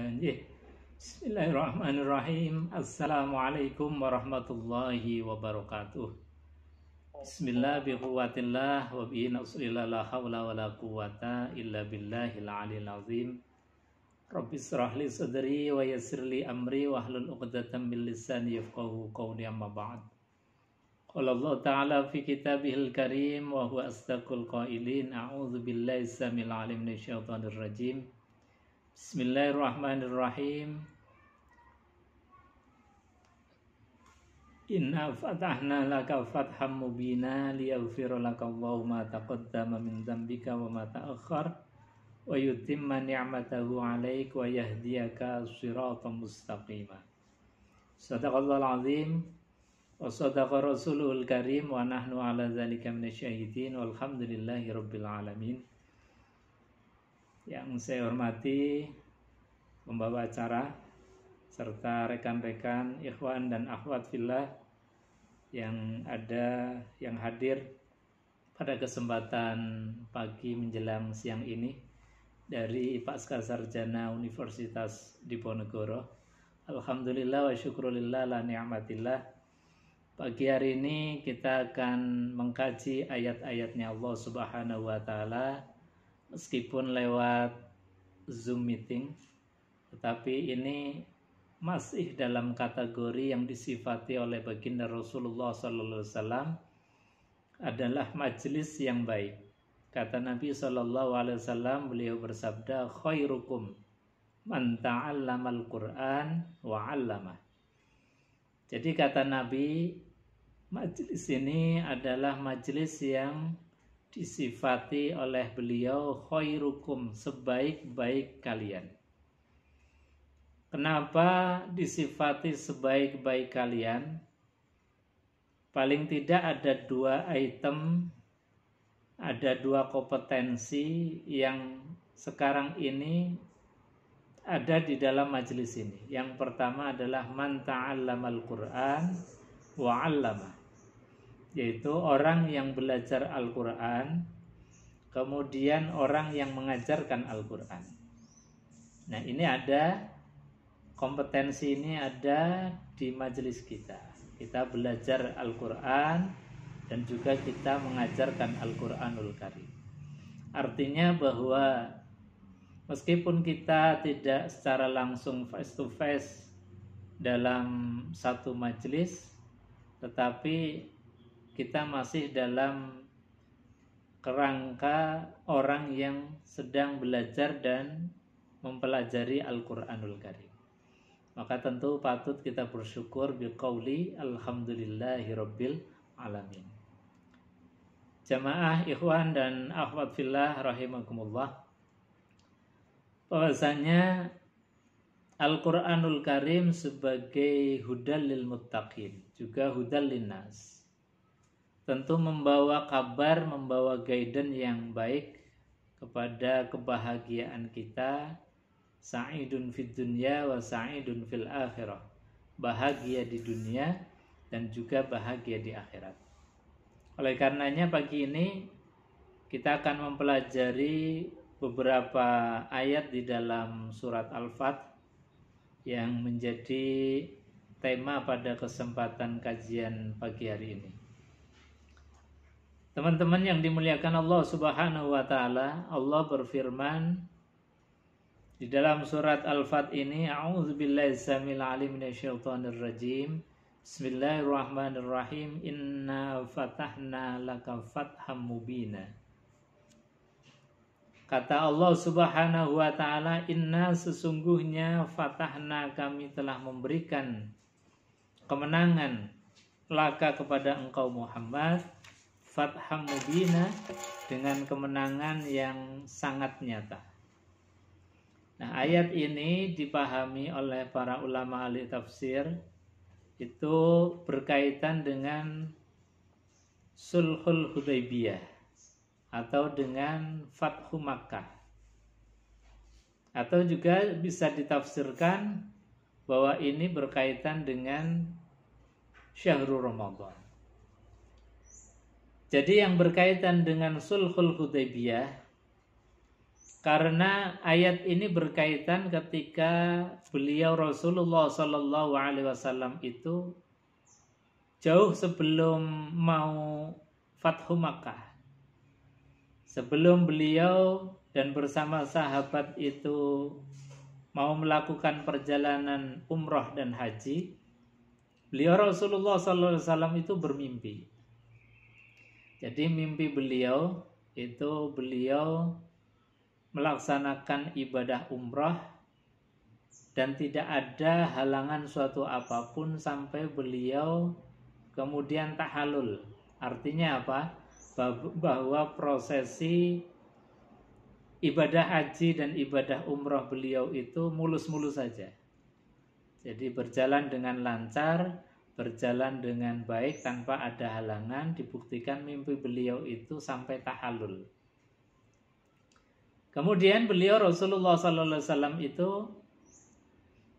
Bismillahirrahmanirrahim. Assalamualaikum warahmatullahi wabarakatuh. Bismillah biquwatillah wa bihi nusrillah la hawla wa la quwata illa billahil aliyil azim. Rabbi israh li sadri wa yassir li amri wa hlul 'uqdatam min lisani yafqahu qawli, amma ba'd. Qala Allah ta'ala fi kitabihil karim wa huwa asdaqul qailin. A'udzu billahi samil alim minasyaitonir rajim. Bismillahirrahmanirrahim. Inna fatahna laka fatham mubina liyaghfira laka Allahu ma taqaddama min dzambika wa ma ta'akhkhar wa yutimma ni'matahu 'alaik wa yahdiyaka shiratan mustaqima. Shadaqallahul azim wa shadaqa rasulul karim wa nahnu 'ala dzalika minasyahidin walhamdulillahi rabbil alamin. Yang saya hormati pembawa acara serta rekan-rekan ikhwan dan akhwat fillah yang hadir pada kesempatan pagi menjelang siang ini dari Pascasarjana Universitas Diponegoro. Alhamdulillah wa syukrulillah la ni'matillah. Pagi hari ini kita akan mengkaji ayat-ayatnya Allah Subhanahu wa taala meskipun lewat Zoom meeting, tetapi ini masih dalam kategori yang disifati oleh baginda Rasulullah sallallahu alaihi wasallam adalah majelis yang baik. Kata Nabi sallallahu alaihi wasallam, beliau bersabda, khairukum man ta'allamal Qur'an wa 'allamah. Jadi kata Nabi, majelis ini adalah majelis yang disifati oleh beliau khairukum, sebaik-baik kalian. Kenapa disifati sebaik-baik kalian? Paling tidak ada dua item, ada dua kompetensi yang sekarang ini ada di dalam majelis ini. Yang pertama adalah man ta'allamal Qur'an wa 'allamah, yaitu orang yang belajar Al-Quran, kemudian orang yang mengajarkan Al-Quran. Nah, ini ada kompetensi, ini ada di majelis kita. Kita belajar Al-Quran dan juga kita mengajarkan Al-Quranul Karim. Artinya bahwa meskipun kita tidak secara langsung face to face dalam satu majelis, tetapi kita masih dalam kerangka orang yang sedang belajar dan mempelajari Al-Quranul Karim. Maka tentu patut kita bersyukur biqauli alhamdulillahi rabbil alamin. Jamaah ikhwan dan akhwat fillah rahimakumullah, bahwasanya Al-Quranul Karim sebagai hudal lil muttaqin, juga hudal linnas, tentu membawa kabar, membawa guidance yang baik kepada kebahagiaan kita. Sa'idun fid dunya wa sa'idun fil akhirah, bahagia di dunia dan juga bahagia di akhirat. Oleh karenanya pagi ini kita akan mempelajari beberapa ayat di dalam surat Al-Fath yang menjadi tema pada kesempatan kajian pagi hari ini. Teman-teman yang dimuliakan Allah Subhanahu wa taala, Allah berfirman di dalam surat Al-Fath ini, a'udzubillahi samil alim minasyaitonir rajim. Bismillahirrahmanirrahim. Inna fatahna laka fatham mubina. Kata Allah Subhanahu wa taala, inna, sesungguhnya, fatahna, kami telah memberikan kemenangan, laka, kepada engkau Muhammad, fatham mubina, dengan kemenangan yang sangat nyata. Nah, ayat ini dipahami oleh para ulama ahli tafsir itu berkaitan dengan Sulhul Hudaybiyah atau dengan Fathu Makkah, atau juga bisa ditafsirkan bahwa ini berkaitan dengan Syahrul Ramadan. Jadi yang berkaitan dengan Sulhul Hudaybiyah Karena ayat ini berkaitan ketika beliau Rasulullah Shallallahu Alaihi Wasallam itu jauh sebelum mau Fathu Makkah. Sebelum beliau dan bersama sahabat itu mau melakukan perjalanan umrah dan haji, beliau Rasulullah SAW itu bermimpi. Jadi mimpi beliau itu beliau melaksanakan ibadah umrah dan tidak ada halangan suatu apapun sampai beliau kemudian tahallul. Artinya apa? Bahwa prosesi ibadah haji dan ibadah umrah beliau itu mulus-mulus saja. Jadi berjalan dengan lancar, berjalan dengan baik tanpa ada halangan. Dibuktikan mimpi beliau itu sampai tahallul. Kemudian beliau Rasulullah SAW itu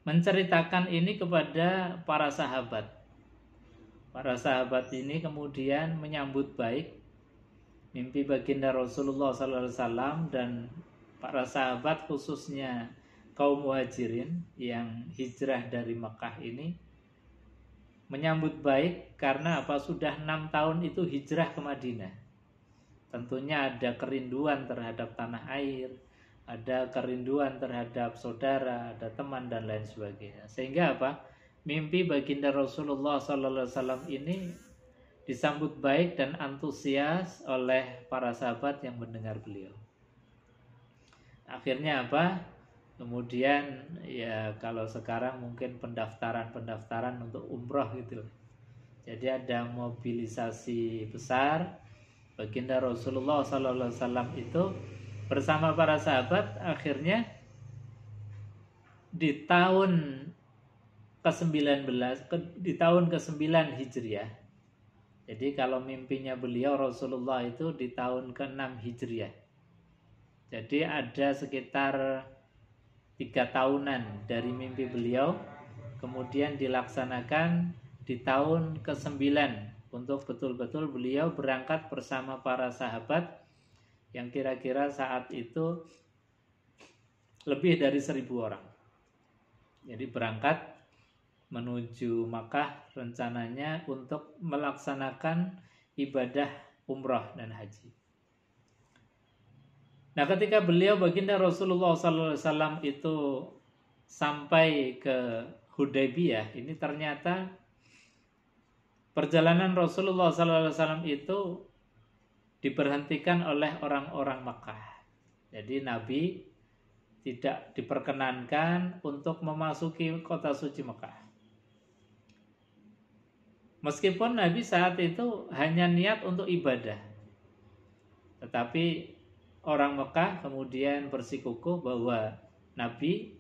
menceritakan ini kepada para sahabat. Para sahabat ini kemudian menyambut baik mimpi baginda Rasulullah SAW, dan para sahabat khususnya kaum muhajirin yang hijrah dari Mekah ini menyambut baik karena apa? Sudah 6 tahun itu hijrah ke Madinah. Tentunya ada kerinduan terhadap tanah air, ada kerinduan terhadap saudara, ada teman dan lain sebagainya. Sehingga apa? Mimpi baginda Rasulullah SAW ini disambut baik dan antusias oleh para sahabat yang mendengar beliau. Akhirnya apa? Kemudian ya kalau sekarang mungkin pendaftaran untuk umroh gitu. Jadi ada mobilisasi besar. Baginda Rasulullah SAW itu bersama para sahabat akhirnya di tahun ke-19 di tahun ke-9 Hijriah. Jadi kalau mimpinya beliau Rasulullah itu di tahun ke-6 Hijriah. Jadi ada sekitar 3 tahunan dari mimpi beliau, kemudian dilaksanakan di tahun ke-9 untuk betul-betul beliau berangkat bersama para sahabat yang kira-kira saat itu lebih dari 1.000 orang. Jadi berangkat menuju Makkah rencananya untuk melaksanakan ibadah umrah dan haji. Nah, ketika beliau baginda Rasulullah SAW itu sampai ke Hudaybiyah, ini ternyata perjalanan Rasulullah SAW itu diberhentikan oleh orang-orang Makkah. Jadi Nabi tidak diperkenankan untuk memasuki kota suci Makkah. Meskipun Nabi saat itu hanya niat untuk ibadah, tetapi orang Mekah kemudian bersikukuh bahwa Nabi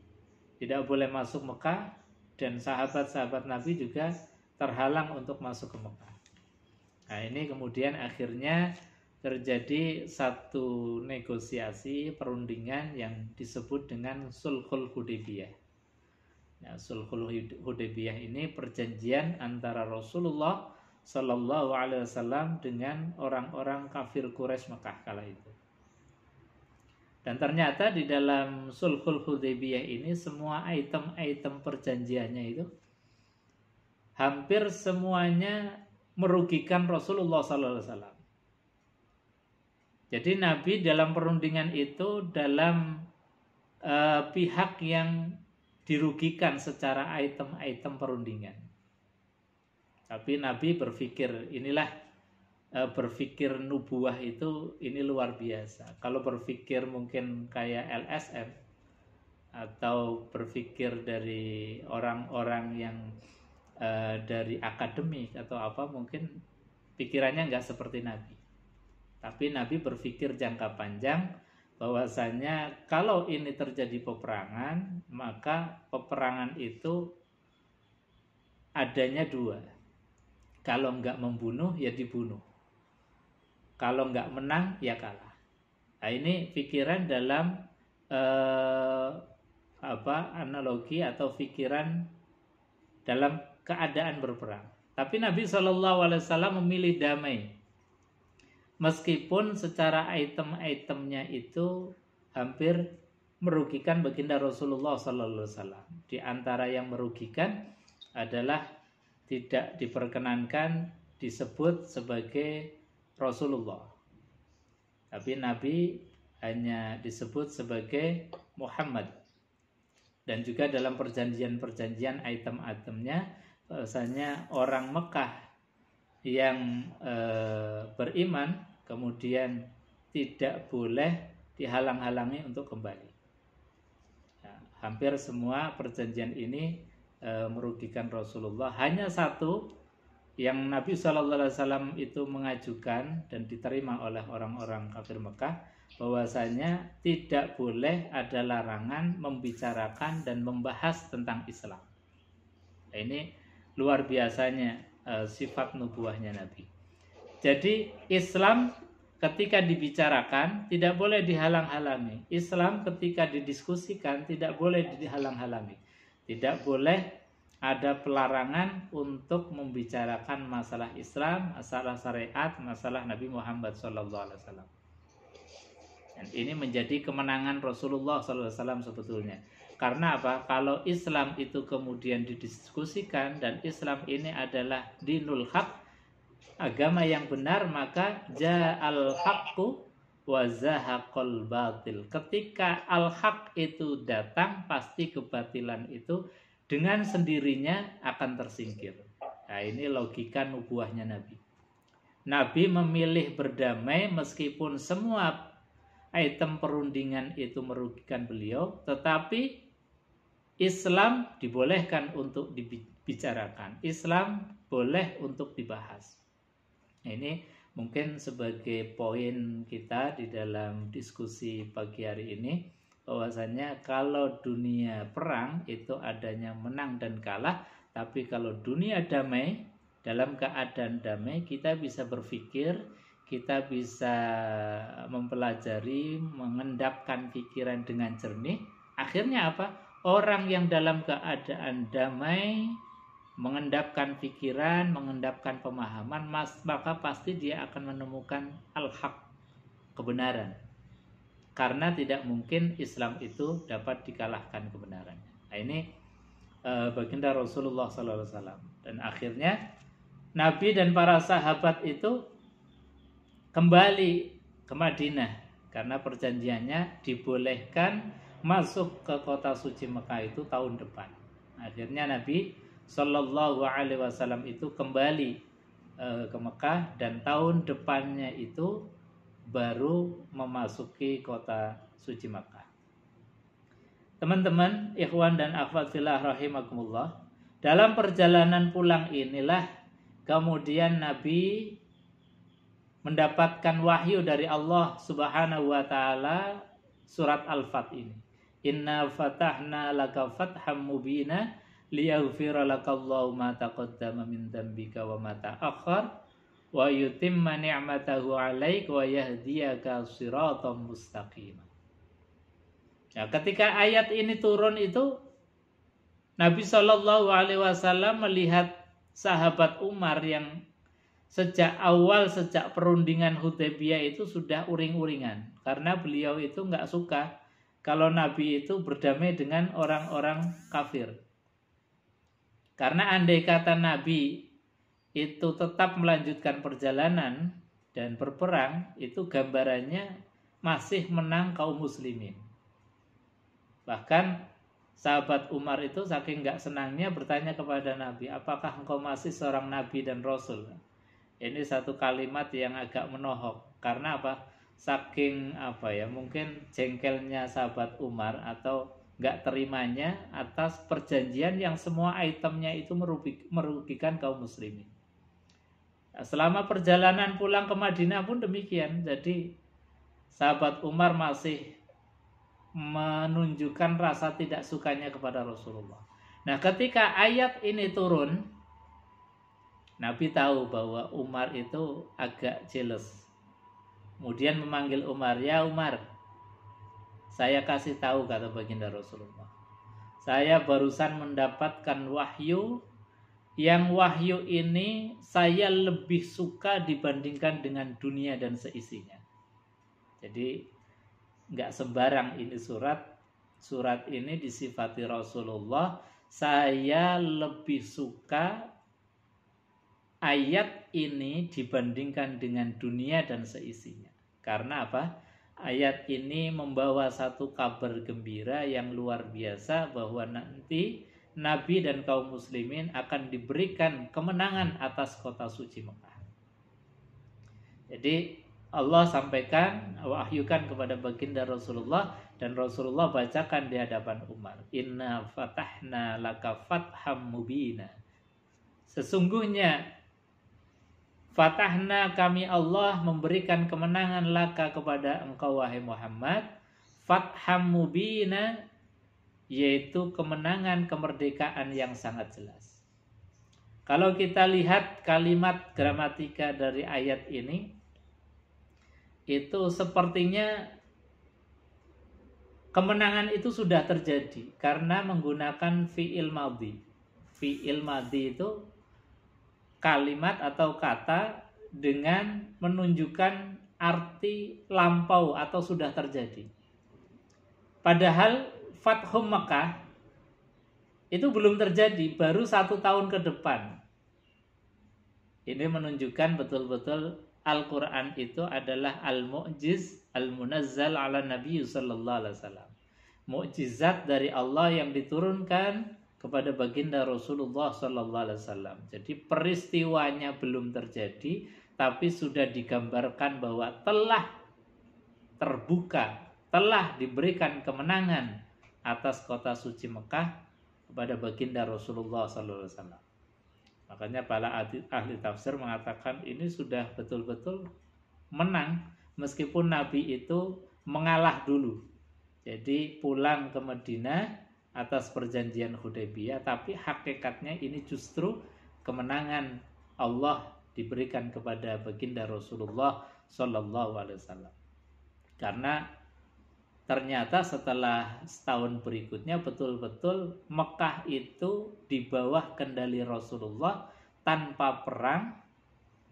tidak boleh masuk Mekah dan sahabat-sahabat Nabi juga terhalang untuk masuk ke Mekah. Nah, ini kemudian akhirnya terjadi satu negosiasi perundingan yang disebut dengan Sulhul Hudaybiyah. Nah, Sulhul Hudaybiyah ini perjanjian antara Rasulullah Shallallahu Alaihi Wasallam dengan orang-orang kafir Quraisy Mekah kala itu. Dan ternyata di dalam Sulhul Hudaybiyah ini semua item-item perjanjiannya itu hampir semuanya merugikan Rasulullah Shallallahu Alaihi Wasallam. Jadi Nabi dalam perundingan itu dalam pihak yang dirugikan secara item-item perundingan. Tapi Nabi berpikir berpikir nubuah itu ini luar biasa. Kalau berpikir mungkin kayak LSM atau berpikir dari orang-orang yang dari akademik atau apa, mungkin pikirannya nggak seperti Nabi. Tapi Nabi berpikir jangka panjang, bahwasanya kalau ini terjadi peperangan, maka peperangan itu adanya 2. Kalau enggak membunuh, ya dibunuh. Kalau enggak menang, ya kalah. Nah, ini pikiran dalam analogi atau pikiran dalam keadaan berperang. Tapi Nabi SAW memilih damai. Meskipun secara item-itemnya itu hampir merugikan baginda Rasulullah sallallahu alaihi wasallam. Di antara yang merugikan adalah tidak diperkenankan disebut sebagai Rasulullah, tapi Nabi hanya disebut sebagai Muhammad. Dan juga dalam perjanjian-perjanjian item-itemnya bahwasanya orang Mekah yang beriman kemudian tidak boleh dihalang-halangi untuk kembali. Nah, hampir semua perjanjian ini merugikan Rasulullah. Hanya satu yang Nabi SAW itu mengajukan dan diterima oleh orang-orang kafir Mekah, bahwasanya tidak boleh ada larangan membicarakan dan membahas tentang Islam. Nah, ini luar biasanya sifat nubuahnya Nabi. Jadi Islam ketika dibicarakan tidak boleh dihalang-halangi. Islam ketika didiskusikan tidak boleh dihalang-halangi. Tidak boleh ada pelarangan untuk membicarakan masalah Islam, masalah syariat, masalah Nabi Muhammad SAW. Dan ini menjadi kemenangan Rasulullah SAW sebetulnya. Karena apa? Kalau Islam itu kemudian didiskusikan dan Islam ini adalah dinul haq, agama yang benar, maka ja'al haqqu wa zahaqal batil. Ketika al-haq itu datang, pasti kebatilan itu dengan sendirinya akan tersingkir. Nah, ini logika nubuahnya Nabi. Nabi memilih berdamai meskipun semua item perundingan itu merugikan beliau, tetapi Islam dibolehkan untuk dibicarakan. Islam boleh untuk dibahas. Ini mungkin sebagai poin kita di dalam diskusi pagi hari ini, bahwasanya kalau dunia perang itu adanya menang dan kalah, tapi kalau dunia damai, dalam keadaan damai kita bisa berpikir, kita bisa mempelajari, mengendapkan pikiran dengan jernih. Akhirnya apa? Orang yang dalam keadaan damai, mengendapkan pikiran, mengendapkan pemahaman, maka pasti dia akan menemukan al-haq, kebenaran. Karena tidak mungkin Islam itu dapat dikalahkan kebenarannya. Nah, ini baginda Rasulullah SAW. Dan akhirnya Nabi dan para sahabat itu kembali ke Madinah karena perjanjiannya dibolehkan masuk ke kota suci Mekah itu tahun depan. Akhirnya Nabi Shallallahu Alaihi Wasallam itu kembali ke Mekah dan tahun depannya itu baru memasuki kota suci Makkah. Teman-teman, ikhwan dan akhwat fillah rahimakumullah, dalam perjalanan pulang inilah kemudian Nabi mendapatkan wahyu dari Allah Subhanahu wa taala surat Al-Fat ini. Inna fatahna laka fatham mubina liyaghfira lakallahu ma taqaddama min dzambika wa ma ta'akhkhar wa yutimma ni'matahu 'alaika wa yahdiyaka shiratan mustaqima. Ya, ketika ayat ini turun itu Nabi Shallallahu alaihi wasallam melihat sahabat Umar yang sejak perundingan Hudaybiyah itu sudah uring-uringan, karena beliau itu nggak suka kalau Nabi itu berdamai dengan orang-orang kafir. Karena andai kata Nabi itu tetap melanjutkan perjalanan dan berperang, itu gambarannya masih menang kaum muslimin. Bahkan sahabat Umar itu saking nggak senangnya bertanya kepada Nabi, apakah engkau masih seorang Nabi dan Rasul? Ini satu kalimat yang agak menohok. Karena apa? Saking mungkin jengkelnya sahabat Umar atau nggak terimanya atas perjanjian yang semua itemnya itu merugikan kaum muslimin. Selama perjalanan pulang ke Madinah pun demikian. Jadi sahabat Umar masih menunjukkan rasa tidak sukanya kepada Rasulullah. Nah, ketika ayat ini turun, Nabi tahu bahwa Umar itu agak jealous. Kemudian memanggil Umar, ya Umar, saya kasih tahu, kata baginda Rasulullah, saya barusan mendapatkan wahyu, yang wahyu ini saya lebih suka dibandingkan dengan dunia dan seisinya. Jadi nggak sembarang ini surat ini disifati Rasulullah, saya lebih suka ayat ini dibandingkan dengan dunia dan seisinya. Karena apa? Ayat ini membawa satu kabar gembira yang luar biasa bahwa nanti Nabi dan kaum muslimin akan diberikan kemenangan atas kota suci Mekah. Jadi Allah sampaikan, wahyukan kepada baginda Rasulullah, dan Rasulullah bacakan di hadapan Umar, inna fatahna laka fatham mubina. Sesungguhnya fatahna, kami Allah memberikan kemenangan laka kepada engkau wahai Muhammad, fatham mubina, yaitu kemenangan kemerdekaan yang sangat jelas. Kalau kita lihat kalimat gramatika dari ayat ini, itu sepertinya kemenangan itu sudah terjadi karena menggunakan fi'il madhi. Fi'il madhi itu kalimat atau kata dengan menunjukkan arti lampau atau sudah terjadi. Padahal Fathum Mekah itu belum terjadi, baru 1 tahun ke depan. Ini menunjukkan betul-betul Al-Quran itu adalah al-mu'jiz al-munazzal ala Nabi sallallahu alaihi wasallam. Mukjizat dari Allah yang diturunkan kepada baginda Rasulullah sallallahu alaihi wasallam. Jadi peristiwanya belum terjadi, tapi sudah digambarkan bahwa telah terbuka, telah diberikan kemenangan atas kota suci Mekah kepada baginda Rasulullah sallallahu alaihi wasallam. Makanya para ahli tafsir mengatakan ini sudah betul-betul menang, meskipun Nabi itu mengalah dulu. Jadi pulang ke Madinah atas perjanjian Hudaybiyah, tapi hakikatnya ini justru kemenangan Allah diberikan kepada baginda Rasulullah Sallallahu Alaihi Wasallam. Karena ternyata setelah setahun berikutnya betul-betul Mekah itu di bawah kendali Rasulullah, tanpa perang,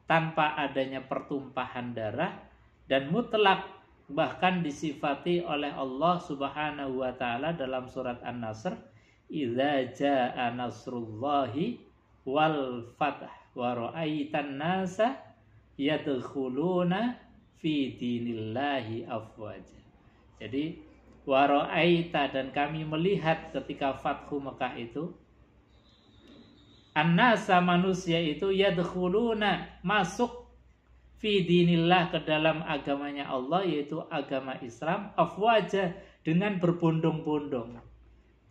tanpa adanya pertumpahan darah, dan mutlak bahkan disifati oleh Allah Subhanahu wa taala dalam surat An-Nasr, idza jaa nasrullahi wal fath wa ra'aitan nasa yadkhuluna fi dinillahi afwaja. Jadi waro'aita, dan kami melihat ketika Fathu Mekah itu, an-nasa, manusia itu, yadkhuluna, masuk, fi dinillah, ke dalam agamanya Allah, yaitu agama Islam, afwaja, dengan berbondong-bondong,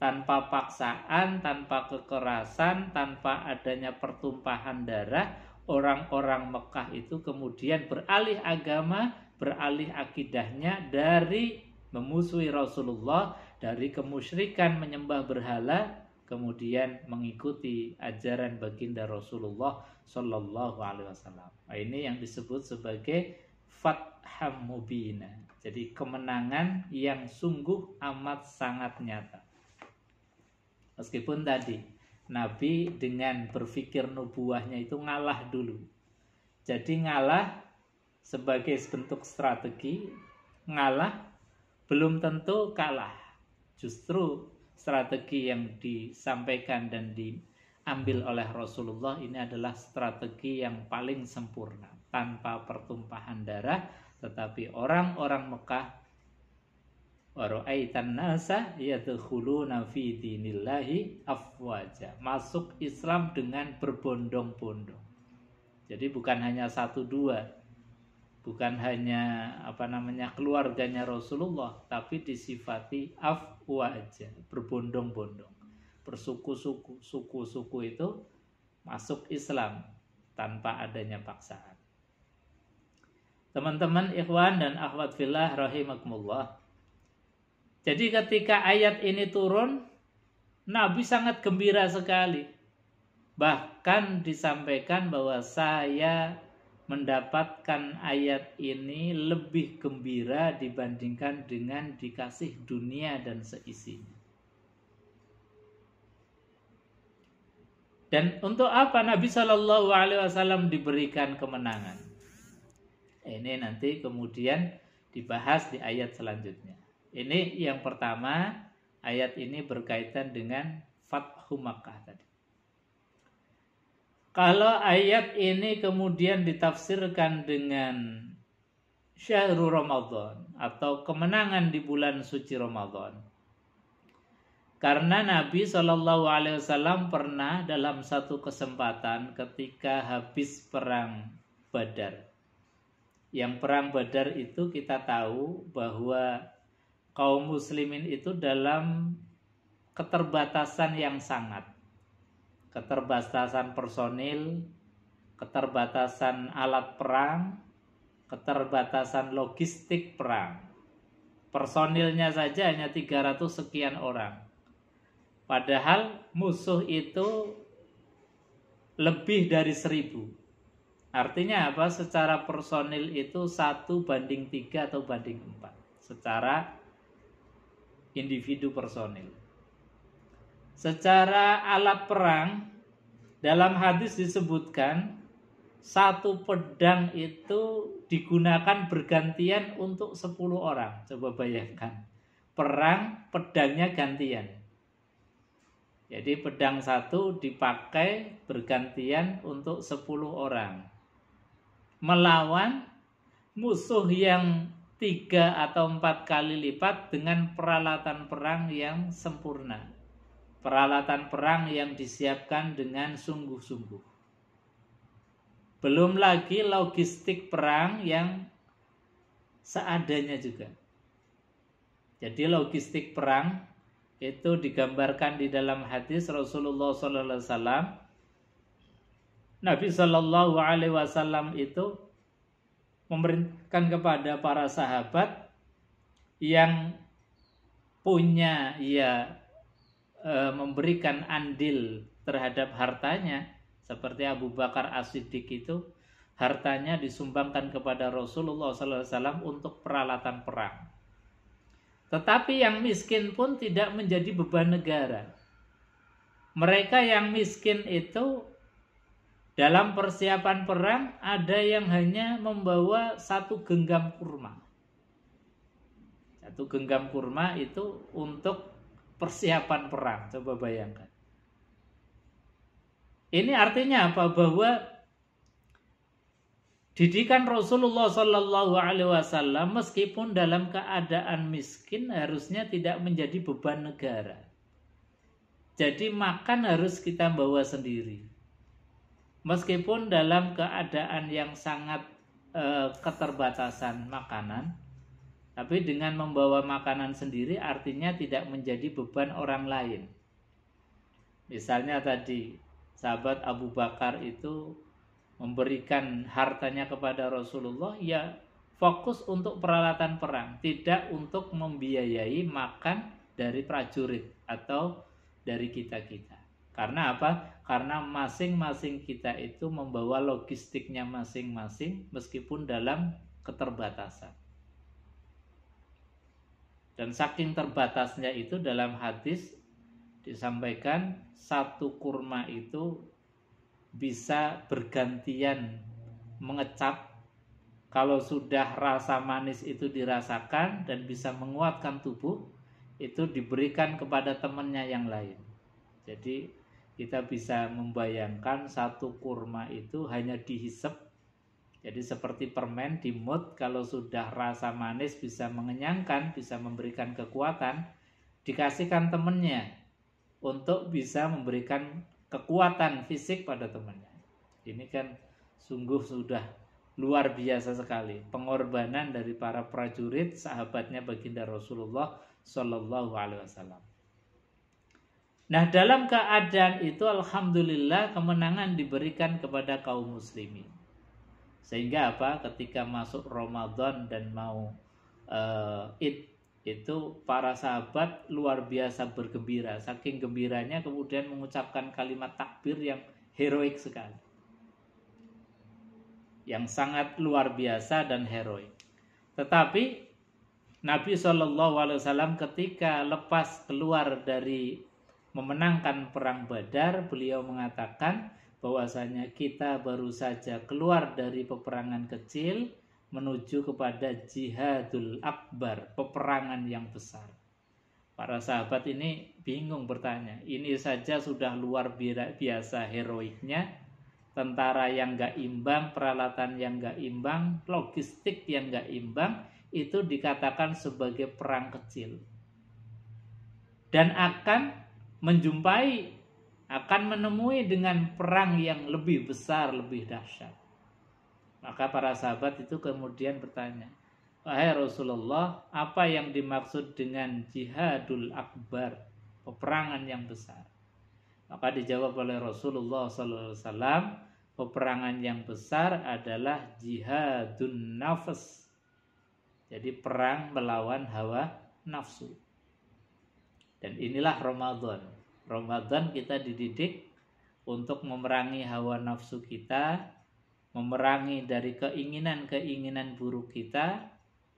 tanpa paksaan, tanpa kekerasan, tanpa adanya pertumpahan darah. Orang-orang Mekah itu kemudian beralih agama, beralih akidahnya dari memusuhi Rasulullah, dari kemusyrikan menyembah berhala, kemudian mengikuti ajaran baginda Rasulullah Sallallahu Alaihi Wasallam. Nah, ini yang disebut sebagai Fatham Mubina. Jadi kemenangan yang sungguh amat sangat nyata. Meskipun tadi Nabi dengan berpikir nubuahnya itu ngalah dulu. Jadi ngalah sebagai bentuk strategi, ngalah belum tentu kalah. Justru strategi yang disampaikan dan diambil oleh Rasulullah ini adalah strategi yang paling sempurna, tanpa pertumpahan darah, tetapi orang-orang Mekah wara'aitan nasa yadkhuluna fi dinillahi afwaja, masuk Islam dengan berbondong-bondong. Jadi bukan hanya 1-2, bukan hanya keluarganya Rasulullah, tapi disifati afwaja, berbondong-bondong, bersuku-suku. Suku-suku itu masuk Islam tanpa adanya paksaan. Teman-teman ikhwan dan akhwat fillah rahimakumullah. Jadi ketika ayat ini turun, Nabi sangat gembira sekali. Bahkan disampaikan bahwa saya mendapatkan ayat ini lebih gembira dibandingkan dengan dikasih dunia dan seisinya. Dan untuk apa Nabi Shallallahu Alaihi Wasallam diberikan kemenangan? Ini nanti kemudian dibahas di ayat selanjutnya. Ini yang pertama, ayat ini berkaitan dengan Fathu Makkah tadi. Kalau ayat ini kemudian ditafsirkan dengan Syahrul Ramadan atau kemenangan di bulan suci Ramadan. Karena Nabi SAW pernah dalam satu kesempatan ketika habis perang Badar. Yang perang Badar itu kita tahu bahwa kaum muslimin itu dalam keterbatasan yang sangat. Keterbatasan personil, keterbatasan alat perang, keterbatasan logistik perang. Personilnya saja hanya 300 sekian orang. Padahal musuh itu lebih dari 1000. Artinya apa? Secara personil itu 1:3 atau banding 4. Secara individu personil. Secara alat perang, dalam hadis disebutkan satu pedang itu digunakan bergantian untuk 10 orang. Coba bayangkan. Perang, pedangnya gantian. Jadi pedang satu dipakai bergantian untuk 10 orang. Melawan musuh yang 3 atau 4 kali lipat dengan peralatan perang yang sempurna. Peralatan perang yang disiapkan dengan sungguh-sungguh. Belum lagi logistik perang yang seadanya juga. Jadi logistik perang itu digambarkan di dalam hadis Rasulullah SAW. Nabi SAW itu memerintahkan kepada para sahabat yang punya memberikan andil terhadap hartanya, seperti Abu Bakar As-Siddiq itu hartanya disumbangkan kepada Rasulullah SAW untuk peralatan perang. Tetapi yang miskin pun tidak menjadi beban negara. Mereka yang miskin itu dalam persiapan perang ada yang hanya membawa 1 genggam kurma. 1 genggam kurma itu untuk persiapan perang. Coba bayangkan. Ini artinya apa? Bahwa didikan Rasulullah SAW meskipun dalam keadaan miskin harusnya tidak menjadi beban negara. Jadi makan harus kita bawa sendiri. Meskipun dalam keadaan yang sangat keterbatasan makanan, tapi dengan membawa makanan sendiri artinya tidak menjadi beban orang lain. Misalnya tadi sahabat Abu Bakar itu memberikan hartanya kepada Rasulullah, ya fokus untuk peralatan perang, tidak untuk membiayai makan dari prajurit atau dari kita-kita. Karena apa? Karena masing-masing kita itu membawa logistiknya masing-masing meskipun dalam keterbatasan. Dan saking terbatasnya itu dalam hadis disampaikan 1 kurma itu bisa bergantian mengecap. Kalau sudah rasa manis itu dirasakan dan bisa menguatkan tubuh, itu diberikan kepada temannya yang lain. Jadi kita bisa membayangkan 1 kurma itu hanya dihisap. Jadi seperti permen dimut, kalau sudah rasa manis bisa mengenyangkan, bisa memberikan kekuatan, dikasihkan temannya untuk bisa memberikan kekuatan fisik pada temannya. Ini kan sungguh sudah luar biasa sekali pengorbanan dari para prajurit sahabatnya baginda Rasulullah Shallallahu Alaihi Wasallam. Nah, dalam keadaan itu alhamdulillah kemenangan diberikan kepada kaum muslimin. Sehingga apa? Ketika masuk Ramadan dan mau Id, itu para sahabat luar biasa bergembira. Saking gembiranya kemudian mengucapkan kalimat takbir yang heroik sekali, yang sangat luar biasa dan heroik. Tetapi Nabi SAW ketika lepas keluar dari memenangkan perang Badar, beliau mengatakan bahwasanya kita baru saja keluar dari peperangan kecil, menuju kepada jihadul akbar, peperangan yang besar. Para sahabat ini bingung bertanya, ini saja sudah luar biasa heroiknya, tentara yang gak imbang, peralatan yang gak imbang, logistik yang gak imbang, itu dikatakan sebagai perang kecil. Dan akan menemui dengan perang yang lebih besar, lebih dahsyat. Maka para sahabat itu kemudian bertanya, wahai Rasulullah, apa yang dimaksud dengan jihadul akbar, peperangan yang besar? Maka dijawab oleh Rasulullah SAW, peperangan yang besar adalah jihadun nafs. Jadi perang melawan hawa nafsu. Dan inilah Ramadan. Ramadan kita dididik untuk memerangi hawa nafsu kita, memerangi dari keinginan-keinginan buruk kita,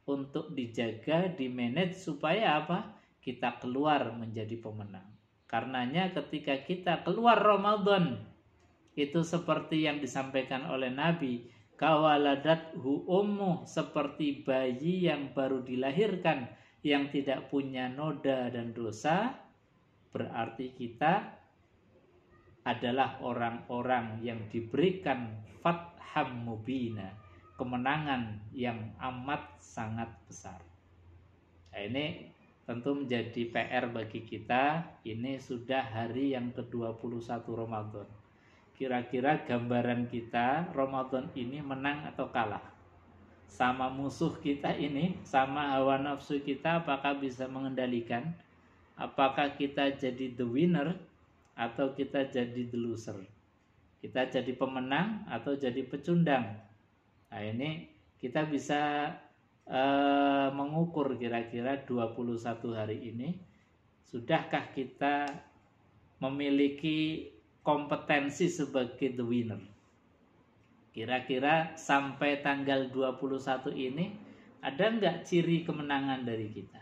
untuk dijaga, dimanage supaya apa? Kita keluar menjadi pemenang. Karenanya ketika kita keluar Ramadan, itu seperti yang disampaikan oleh Nabi, kawaladathu ummuh, seperti bayi yang baru dilahirkan, yang tidak punya noda dan dosa, berarti kita adalah orang-orang yang diberikan fatham mubina, kemenangan yang amat sangat besar. Nah, ini tentu menjadi PR bagi kita. Ini sudah hari yang ke-21 Ramadan. Kira-kira gambaran kita Ramadan ini menang atau kalah? Sama musuh kita ini, sama hawa nafsu kita, apakah bisa mengendalikan? Apakah kita jadi the winner atau kita jadi the loser? Kita jadi pemenang atau jadi pecundang? Nah, ini kita bisa mengukur kira-kira 21 hari ini, sudahkah kita memiliki kompetensi sebagai the winner? Kira-kira sampai tanggal 21 ini ada nggak ciri kemenangan dari kita?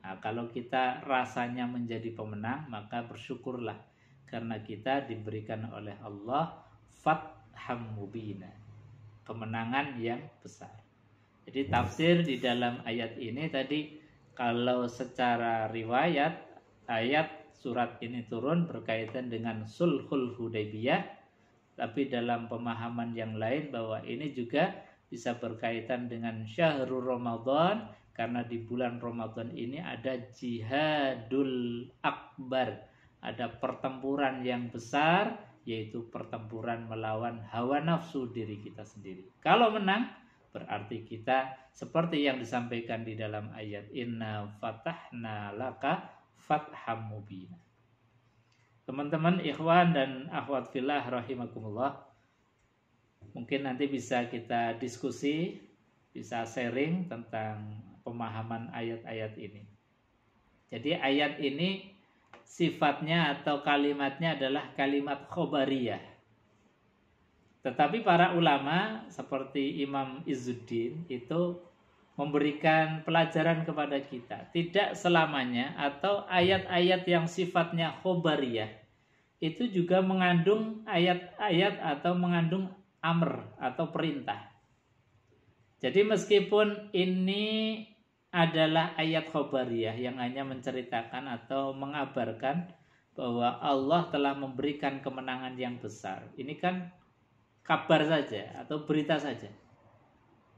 Nah, kalau kita rasanya menjadi pemenang, maka bersyukurlah karena kita diberikan oleh Allah fatham mubina, kemenangan yang besar. Jadi tafsir di dalam ayat ini tadi, kalau secara riwayat, ayat surat ini turun berkaitan dengan sulhul Hudaybiyah, tapi dalam pemahaman yang lain bahwa ini juga bisa berkaitan dengan syahrul Ramadan, karena di bulan Ramadan ini ada jihadul akbar, ada pertempuran yang besar, yaitu pertempuran melawan hawa nafsu diri kita sendiri. Kalau menang, berarti kita seperti yang disampaikan di dalam ayat inna fatahna laka fatham mubina. Teman-teman ikhwan dan akhwat fillah rahimakumullah, mungkin nanti bisa kita diskusi, bisa sharing tentang pemahaman ayat-ayat ini. Jadi ayat ini sifatnya atau kalimatnya adalah kalimat khobariyah. Tetapi para ulama seperti Imam Izzuddin itu memberikan pelajaran kepada kita. Tidak selamanya atau ayat-ayat yang sifatnya khobariyah itu juga mengandung ayat-ayat atau mengandung amr atau perintah. Jadi meskipun ini adalah ayat khobariyah yang hanya menceritakan atau mengabarkan bahwa Allah telah memberikan kemenangan yang besar, ini kan kabar saja atau berita saja.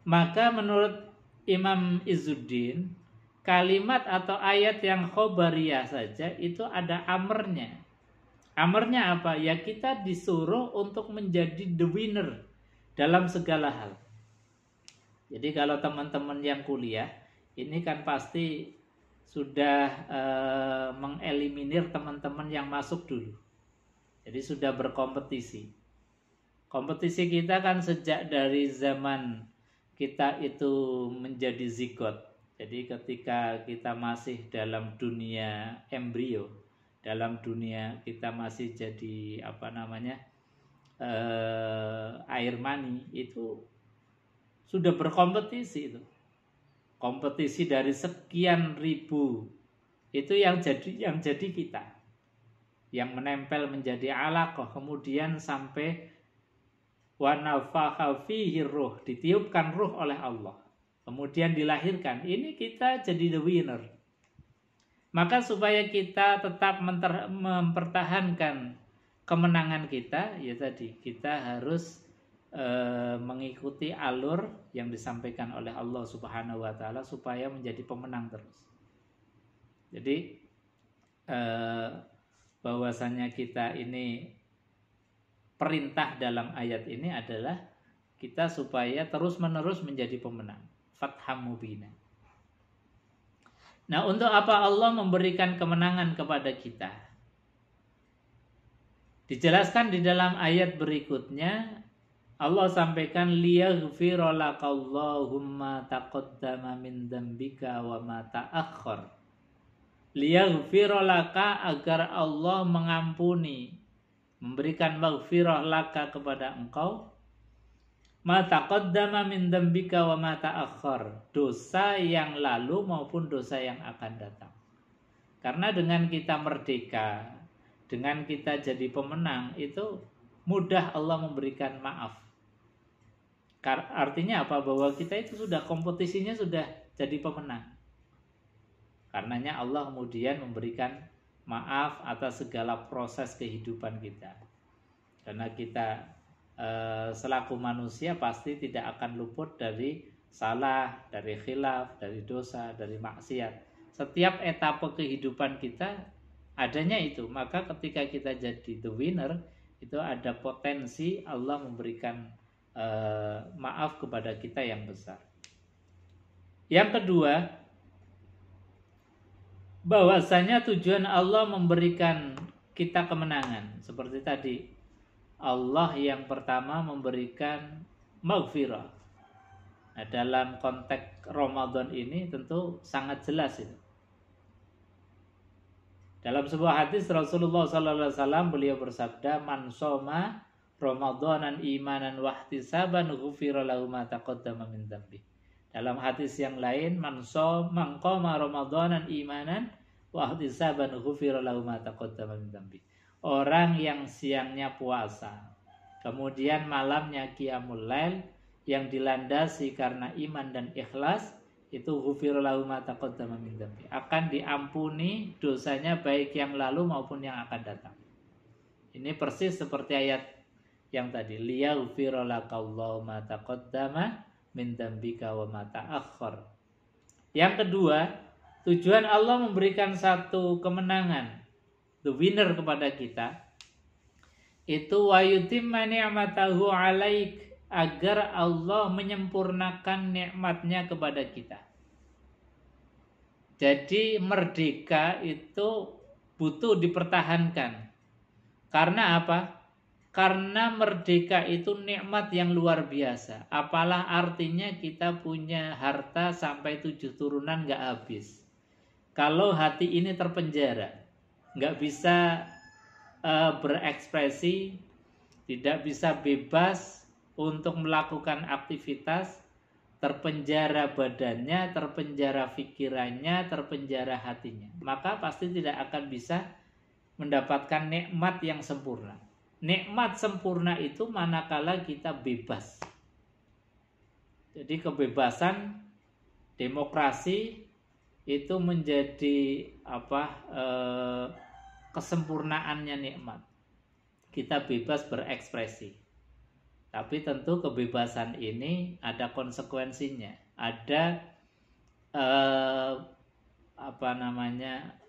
Maka menurut Imam Izzuddin, kalimat atau ayat yang khobariyah saja itu ada amrnya. Amrnya apa? Ya kita disuruh untuk menjadi the winner dalam segala hal. Jadi kalau teman-teman yang kuliah, ini kan pasti sudah mengeliminir teman-teman yang masuk dulu. Jadi sudah berkompetisi. Kompetisi kita kan sejak dari zaman kita itu menjadi zigot. Jadi ketika kita masih dalam dunia embrio, dalam dunia kita masih jadi air mani, itu sudah berkompetisi itu. Kompetisi dari sekian ribu itu yang jadi kita. Yang menempel menjadi alaqah, kemudian sampai wa nafakha fihi ruh, ditiupkan ruh oleh Allah, kemudian dilahirkan, ini kita jadi the winner. Maka supaya kita tetap mempertahankan kemenangan kita, ya tadi kita harus mengikuti alur yang disampaikan oleh Allah Subhanahu wa taala supaya menjadi pemenang terus. Jadi bahwasanya kita ini perintah dalam ayat ini adalah kita supaya terus-menerus menjadi pemenang. Fatham mubina. Nah, untuk apa Allah memberikan kemenangan kepada kita? Dijelaskan di dalam ayat berikutnya, Allah sampaikan liyaghfira lakallahu ma taqaddama min dzambika wa ma ta'akhkhar. Liyaghfira laka, agar Allah mengampuni, memberikan maghfirah laka kepada engkau, ma taqaddama min dzambika wa ma ta'akhkhar, dosa yang lalu maupun dosa yang akan datang. Karena dengan kita merdeka, dengan kita jadi pemenang, itu mudah Allah memberikan maaf. Artinya apa? Bahwa kita itu sudah kompetisinya sudah jadi pemenang. Karenanya Allah kemudian memberikan maaf atas segala proses kehidupan kita. Karena kita selaku manusia pasti tidak akan luput dari salah, dari khilaf, dari dosa, dari maksiat. Setiap etapa kehidupan kita adanya itu. Maka ketika kita jadi the winner, itu ada potensi Allah memberikan maaf kepada kita yang besar. Yang kedua, bahwasanya tujuan Allah memberikan kita kemenangan. Seperti tadi, Allah yang pertama memberikan maghfirah. Nah, dalam konteks Ramadan ini tentu sangat jelas itu. Dalam sebuah hadis Rasulullah SAW beliau bersabda, man shoma Ramadanan imanan wahtisaban ghufira lahu ma taqaddama min dzambi. Dalam hadis yang lain, man qama Ramadanan imanan wahtisaban ghufira lahu ma taqaddama min dzambi. Orang yang siangnya puasa, kemudian malamnya qiyamul lail, yang dilandasi karena iman dan ikhlas, itu ghufira lahu ma taqaddama min dzambi, akan diampuni dosanya baik yang lalu maupun yang akan datang. Ini persis seperti ayat yang tadi, liyaghfira lakallahu ma taqaddama min dzambika wa ma ta'akhkhar. Yang kedua, tujuan Allah memberikan satu kemenangan, the winner kepada kita, itu wa yutimma ni'matahu 'alaik, agar Allah menyempurnakan nikmatnya kepada kita. Jadi merdeka itu butuh dipertahankan. Karena apa? Karena merdeka itu nikmat yang luar biasa. Apalah artinya kita punya harta sampai 7 turunan gak habis, kalau hati ini terpenjara, gak bisa berekspresi, tidak bisa bebas untuk melakukan aktivitas, terpenjara badannya, terpenjara pikirannya, terpenjara hatinya, maka pasti tidak akan bisa mendapatkan nikmat yang sempurna. Nikmat sempurna itu manakala kita bebas. Jadi kebebasan, demokrasi itu menjadi kesempurnaannya nikmat. Kita bebas berekspresi. Tapi tentu kebebasan ini ada konsekuensinya. Ada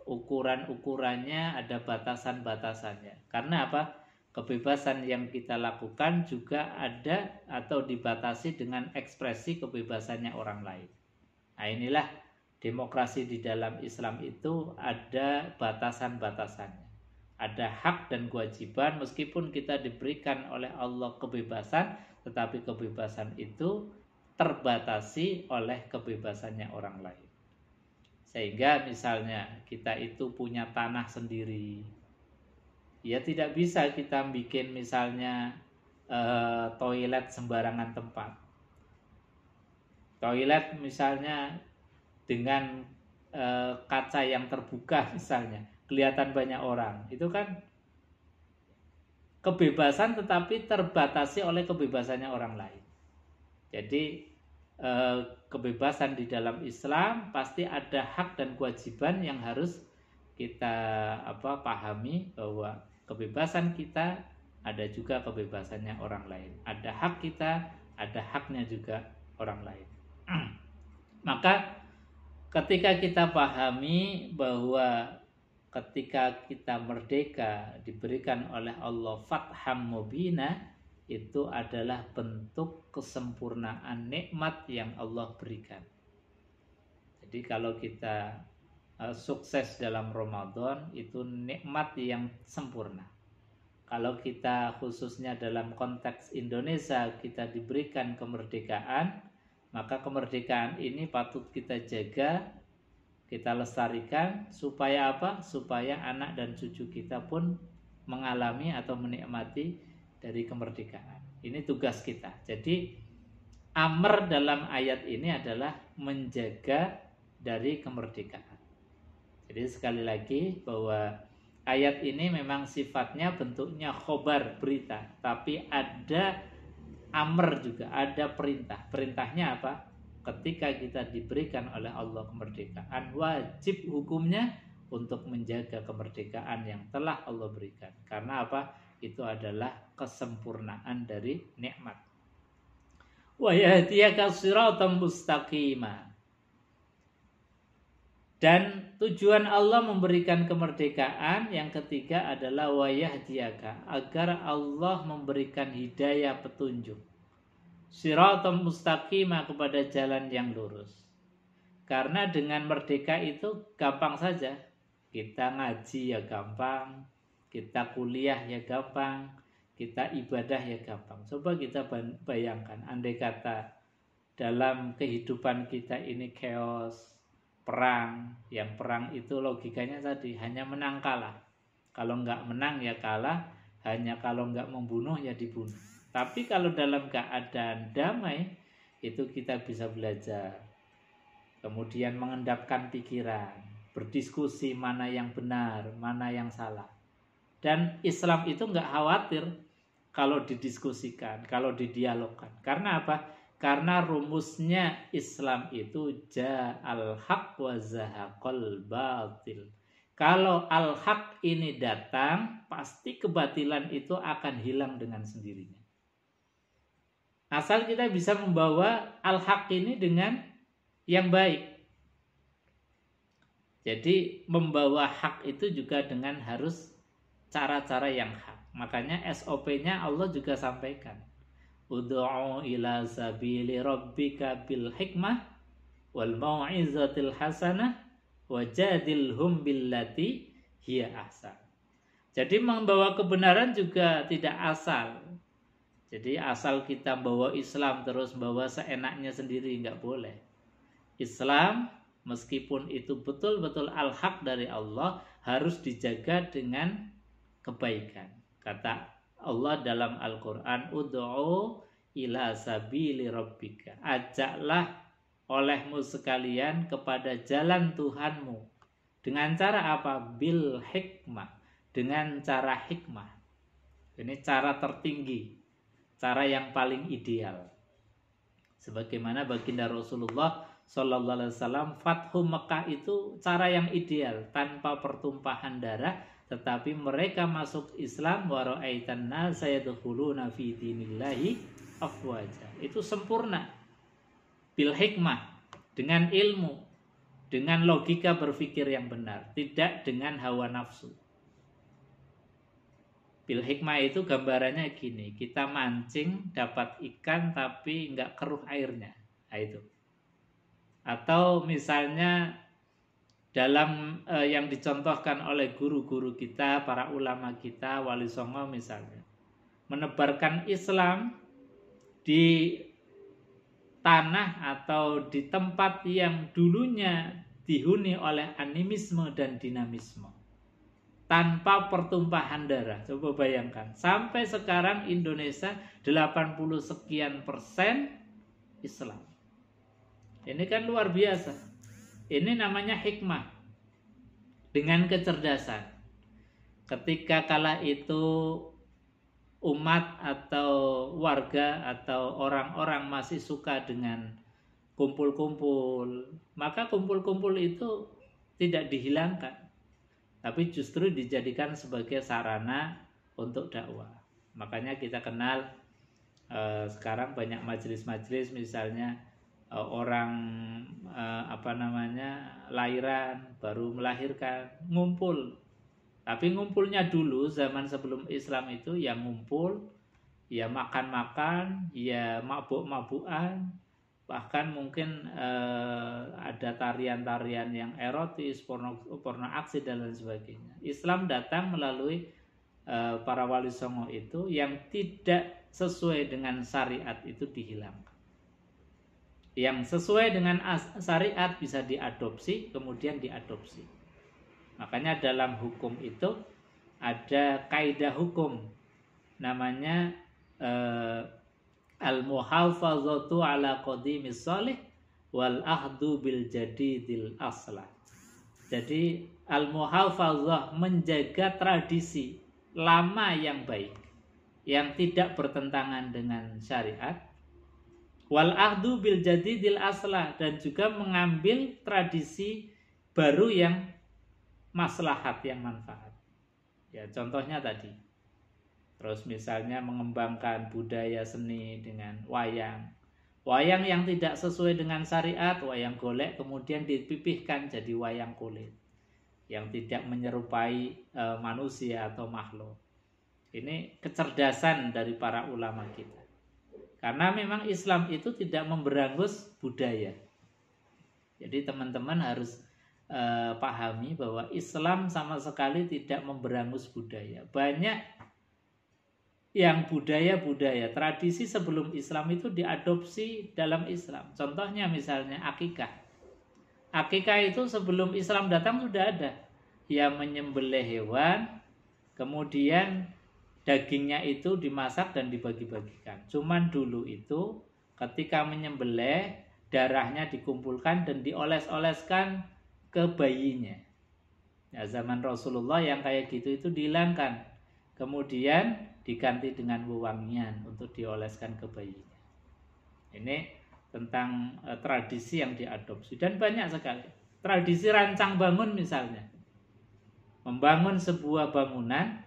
ukuran-ukurannya, ada batasan-batasannya. Karena apa? Kebebasan yang kita lakukan juga ada atau dibatasi dengan ekspresi kebebasannya orang lain. Nah, inilah demokrasi di dalam Islam itu ada batasan-batasannya. Ada hak dan kewajiban, meskipun kita diberikan oleh Allah kebebasan, tetapi kebebasan itu terbatasi oleh kebebasannya orang lain. Sehingga misalnya kita itu punya tanah sendiri, ya tidak bisa kita bikin misalnya toilet sembarangan tempat. Toilet misalnya dengan kaca yang terbuka misalnya, kelihatan banyak orang, itu kan kebebasan tetapi terbatasi oleh kebebasannya orang lain. Jadi kebebasan di dalam Islam pasti ada hak dan kewajiban yang harus kita pahami, bahwa kebebasan kita ada juga kebebasannya orang lain. Ada hak kita, ada haknya juga orang lain. Maka ketika kita pahami bahwa ketika kita merdeka diberikan oleh Allah fatham mubina, itu adalah bentuk kesempurnaan nikmat yang Allah berikan. Jadi kalau kita sukses dalam Ramadan, itu nikmat yang sempurna. Kalau kita khususnya dalam konteks Indonesia kita diberikan kemerdekaan, maka kemerdekaan ini patut kita jaga, kita lestarikan, supaya apa? Supaya anak dan cucu kita pun mengalami atau menikmati dari kemerdekaan. Ini tugas kita. Jadi amr dalam ayat ini adalah menjaga dari kemerdekaan. Jadi sekali lagi bahwa ayat ini memang sifatnya bentuknya khobar, berita, tapi ada amr juga, ada perintah. Perintahnya apa? Ketika kita diberikan oleh Allah kemerdekaan, wajib hukumnya untuk menjaga kemerdekaan yang telah Allah berikan. Karena apa? Itu adalah kesempurnaan dari nikmat. Wa yahdiyaka siratan mustaqima. Dan tujuan Allah memberikan kemerdekaan yang ketiga adalah wa yahdiyaka, agar Allah memberikan hidayah, petunjuk, siratan mustaqima, kepada jalan yang lurus. Karena dengan merdeka itu gampang saja. Kita ngaji ya gampang, kita kuliah ya gampang, kita ibadah ya gampang. Coba kita bayangkan, andai kata dalam kehidupan kita ini chaos, perang, yang perang itu logikanya tadi hanya menang kalah. Kalau nggak menang ya kalah, hanya kalau nggak membunuh ya dibunuh. Tapi kalau dalam keadaan damai, itu kita bisa belajar, kemudian mengendapkan pikiran, berdiskusi mana yang benar, mana yang salah. Dan Islam itu nggak khawatir kalau didiskusikan, kalau didialogkan. Karena apa? Karena rumusnya Islam itu ja'al haq wa zahaqal batil. Kalau al-haq ini datang, pasti kebatilan itu akan hilang dengan sendirinya. Asal kita bisa membawa al-haq ini dengan yang baik. Jadi membawa hak itu juga dengan harus cara-cara yang hak. Makanya SOP-nya Allah juga sampaikan. Ud'u ila sabili rabbika bil hikmah wal mau'izatil hasanah wajadilhum billati hiya ahsan. Jadi membawa kebenaran juga tidak asal. Jadi asal kita bawa Islam terus bawa seenaknya sendiri, nggak boleh. Islam meskipun itu betul-betul al-haq dari Allah, harus dijaga dengan kebaikan. Kata Allah dalam Al-Quran, ud'u ila sabili rabbika, ajaklah olehmu sekalian kepada jalan Tuhanmu. Dengan cara apa? Bil hikmah, dengan cara hikmah. Ini cara tertinggi, cara yang paling ideal. Sebagaimana baginda Rasulullah Sallallahu Alaihi Wasallam, Fathu Mekah itu cara yang ideal, tanpa pertumpahan darah, tetapi mereka masuk Islam, wa ra'aitan nasa yadkhuluna fi dinillahi afwaja. Itu sempurna. Bil hikmah, dengan ilmu, dengan logika berpikir yang benar, tidak dengan hawa nafsu. Bil hikmah itu gambarannya gini, kita mancing dapat ikan tapi nggak keruh airnya. Nah, itu. Atau misalnya dalam yang dicontohkan oleh guru-guru kita, para ulama kita, Wali Songo misalnya, menebarkan Islam di tanah atau di tempat yang dulunya dihuni oleh animisme dan dinamisme, tanpa pertumpahan darah. Coba bayangkan, sampai sekarang Indonesia 80 sekian persen Islam. Ini kan luar biasa. Ini namanya hikmah, dengan kecerdasan. Ketika kala itu umat atau warga atau orang-orang masih suka dengan kumpul-kumpul, maka kumpul-kumpul itu tidak dihilangkan, tapi justru dijadikan sebagai sarana untuk dakwah. Makanya kita kenal sekarang banyak majelis-majelis, misalnya orang lahiran, baru melahirkan, ngumpul. Tapi ngumpulnya dulu zaman sebelum Islam itu yang ngumpul, ya makan-makan, ya mabuk-mabukan, bahkan mungkin ada tarian-tarian yang erotis, porno aksi dan lain sebagainya. Islam datang melalui para wali songo itu, yang tidak sesuai dengan syariat itu dihilangkan. Yang sesuai dengan syariat bisa diadopsi, kemudian diadopsi. Makanya dalam hukum itu ada kaidah hukum namanya al-muhafazatu ala qadimis shalih wal ahdu bil jadidil aslah. Jadi al-muhafazah, menjaga tradisi lama yang baik, yang tidak bertentangan dengan syariat, wal ahdu bil jadidil aslah, dan juga mengambil tradisi baru yang maslahat, yang manfaat. Ya, contohnya tadi. Terus misalnya mengembangkan budaya seni dengan wayang. Wayang yang tidak sesuai dengan syariat, wayang golek, kemudian dipipihkan jadi wayang kulit, yang tidak menyerupai manusia atau makhluk. Ini kecerdasan dari para ulama kita. Karena memang Islam itu tidak memberangus budaya. Jadi teman-teman harus pahami bahwa Islam sama sekali tidak memberangus budaya. Banyak yang budaya-budaya, tradisi sebelum Islam itu diadopsi dalam Islam. Contohnya misalnya akikah. Akikah itu sebelum Islam datang sudah ada. Yang menyembelih hewan, kemudian dagingnya itu dimasak dan dibagi-bagikan. Cuman dulu itu ketika menyembelih, darahnya dikumpulkan dan dioles-oleskan ke bayinya. Ya, zaman Rasulullah yang kayak gitu itu dihilangkan. Kemudian diganti dengan wewangian untuk dioleskan ke bayinya. Ini tentang tradisi yang diadopsi, dan banyak sekali. Tradisi rancang bangun misalnya. Membangun sebuah bangunan,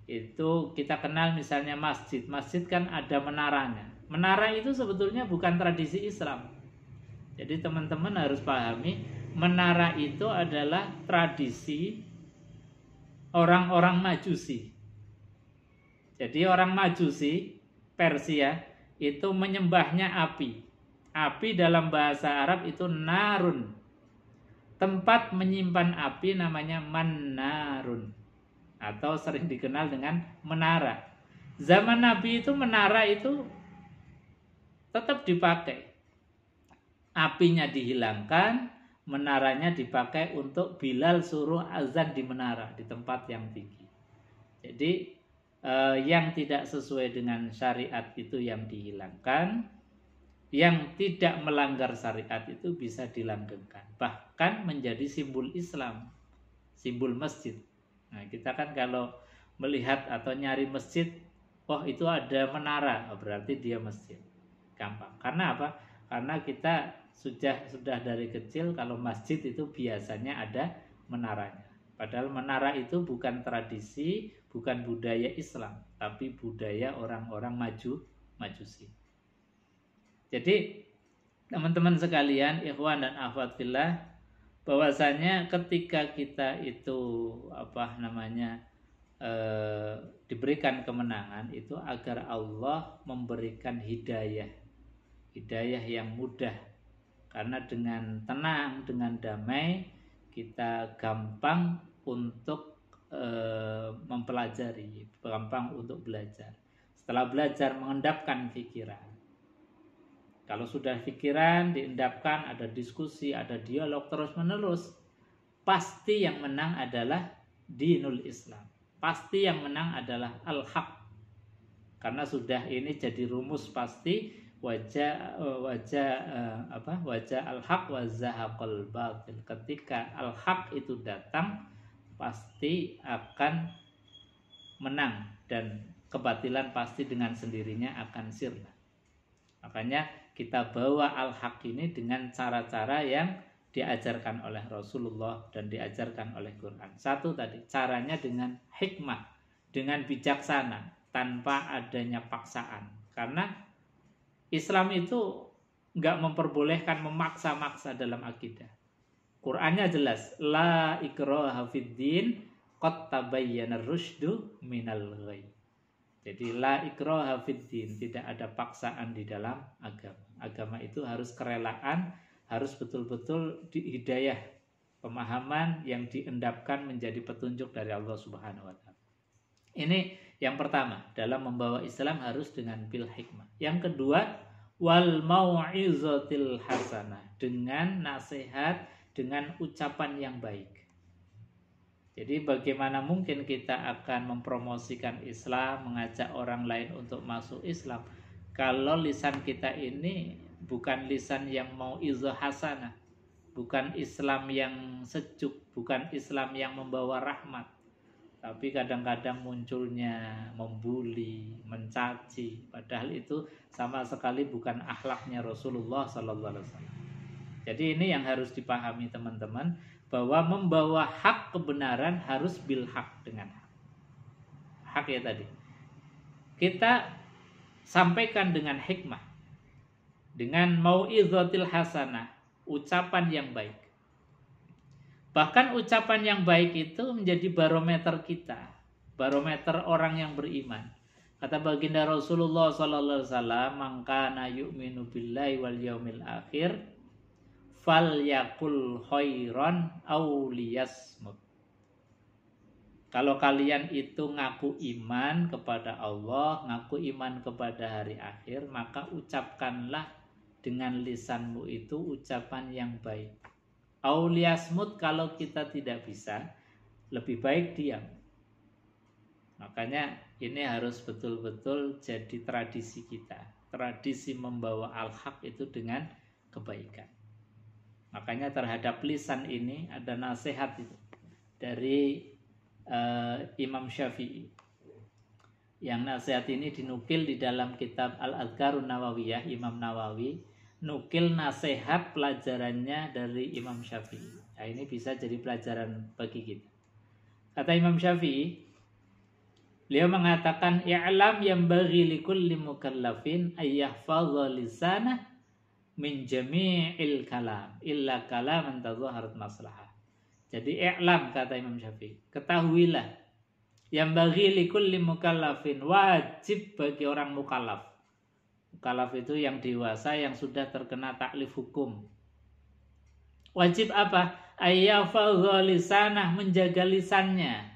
itu kita kenal misalnya masjid. Masjid kan ada menaranya. Menara itu sebetulnya bukan tradisi Islam. Jadi teman-teman harus pahami, menara itu adalah tradisi orang-orang Majusi. Jadi orang Majusi Persia itu menyembahnya api. Api dalam bahasa Arab itu narun. Tempat menyimpan api namanya mannarun, atau sering dikenal dengan menara. Zaman Nabi itu menara itu tetap dipakai. Apinya dihilangkan, menaranya dipakai untuk Bilal suruh azan di menara, di tempat yang tinggi. Jadi yang tidak sesuai dengan syariat itu yang dihilangkan, yang tidak melanggar syariat itu bisa dilanggengkan, bahkan menjadi simbol Islam, simbol masjid. Nah, kita kan kalau melihat atau nyari masjid, oh itu ada menara, berarti dia masjid. Gampang. Karena apa? Karena kita sudah dari kecil kalau masjid itu biasanya ada menaranya. Padahal menara itu bukan tradisi, bukan budaya Islam, tapi budaya orang-orang Majusi. Jadi teman-teman sekalian, ikhwan dan akhwat fillah, bahwasanya ketika kita itu diberikan kemenangan itu agar Allah memberikan hidayah yang mudah. Karena dengan tenang, dengan damai, kita gampang untuk mempelajari, gampang untuk belajar. Setelah belajar, mengendapkan pikiran. Kalau sudah pikiran diendapkan, ada diskusi, ada dialog terus-menerus, pasti yang menang adalah dinul Islam. Pasti yang menang adalah al-haq. Karena sudah ini jadi rumus pasti, wajah al-haq wa zahaqal batil. Ketika al-haq itu datang, pasti akan menang dan kebatilan pasti dengan sendirinya akan sirna. Makanya kita bawa al-haq ini dengan cara-cara yang diajarkan oleh Rasulullah dan diajarkan oleh Quran. Satu tadi, caranya dengan hikmah, dengan bijaksana, tanpa adanya paksaan. Karena Islam itu nggak memperbolehkan memaksa-maksa dalam akidah. Qur'annya jelas, la ikraha fiddin qad tabayyana ar-rusydu minal ghayy. Jadi la ikraha fiddin, tidak ada paksaan di dalam agama. Agama itu harus kerelaan, harus betul-betul hidayah, pemahaman yang diendapkan menjadi petunjuk dari Allah Subhanahu wa taala. Ini yang pertama, dalam membawa Islam harus dengan bil hikmah. Yang kedua, wal mau'izatil hasanah, dengan nasihat, dengan ucapan yang baik. Jadi bagaimana mungkin kita akan mempromosikan Islam, mengajak orang lain untuk masuk Islam, kalau lisan kita ini bukan lisan yang mau'izah hasanah, bukan Islam yang sejuk, bukan Islam yang membawa rahmat, tapi kadang-kadang munculnya membuli, mencaci, padahal itu sama sekali bukan akhlaknya Rasulullah SAW. Jadi ini yang harus dipahami teman-teman, bahwa membawa hak kebenaran harus bil hak, dengan hak. Hak ya tadi. Kita sampaikan dengan hikmah, dengan mau'izatil hasanah, ucapan yang baik. Bahkan ucapan yang baik itu menjadi barometer kita, barometer orang yang beriman. Kata baginda Rasulullah sallallahu alaihi wasallam, "Man kana yu'minu billahi wal yaumil akhir falyakul khairan aw liyasmut." Kalau kalian itu ngaku iman kepada Allah, ngaku iman kepada hari akhir, maka ucapkanlah dengan lisanmu itu ucapan yang baik. Aw liyasmut, kalau kita tidak bisa, lebih baik diam. Makanya ini harus betul-betul jadi tradisi kita. Tradisi membawa al-haq itu dengan kebaikan. Makanya terhadap lisan ini ada nasihat itu dari Imam Syafi'i. Yang nasihat ini dinukil di dalam kitab Al-Adhkarun Nawawiyah. Imam Nawawi nukil nasihat pelajarannya dari Imam Syafi'i. Nah, ini bisa jadi pelajaran bagi kita. Kata Imam Syafi'i, beliau mengatakan, "I'lam yanbaghi likulli mukallafin ayyahfadha lisanah min jami'il kalam illa kalaman tadhaharat maslahah." Jadi i'lam, kata Imam Syafi'i, ketahuilah, yang bagi likulli mukallafin, wajib bagi orang mukallaf. Mukallaf itu yang dewasa, yang sudah terkena taklif hukum. Wajib apa? Ayyafadha lisanah, menjaga lisannya.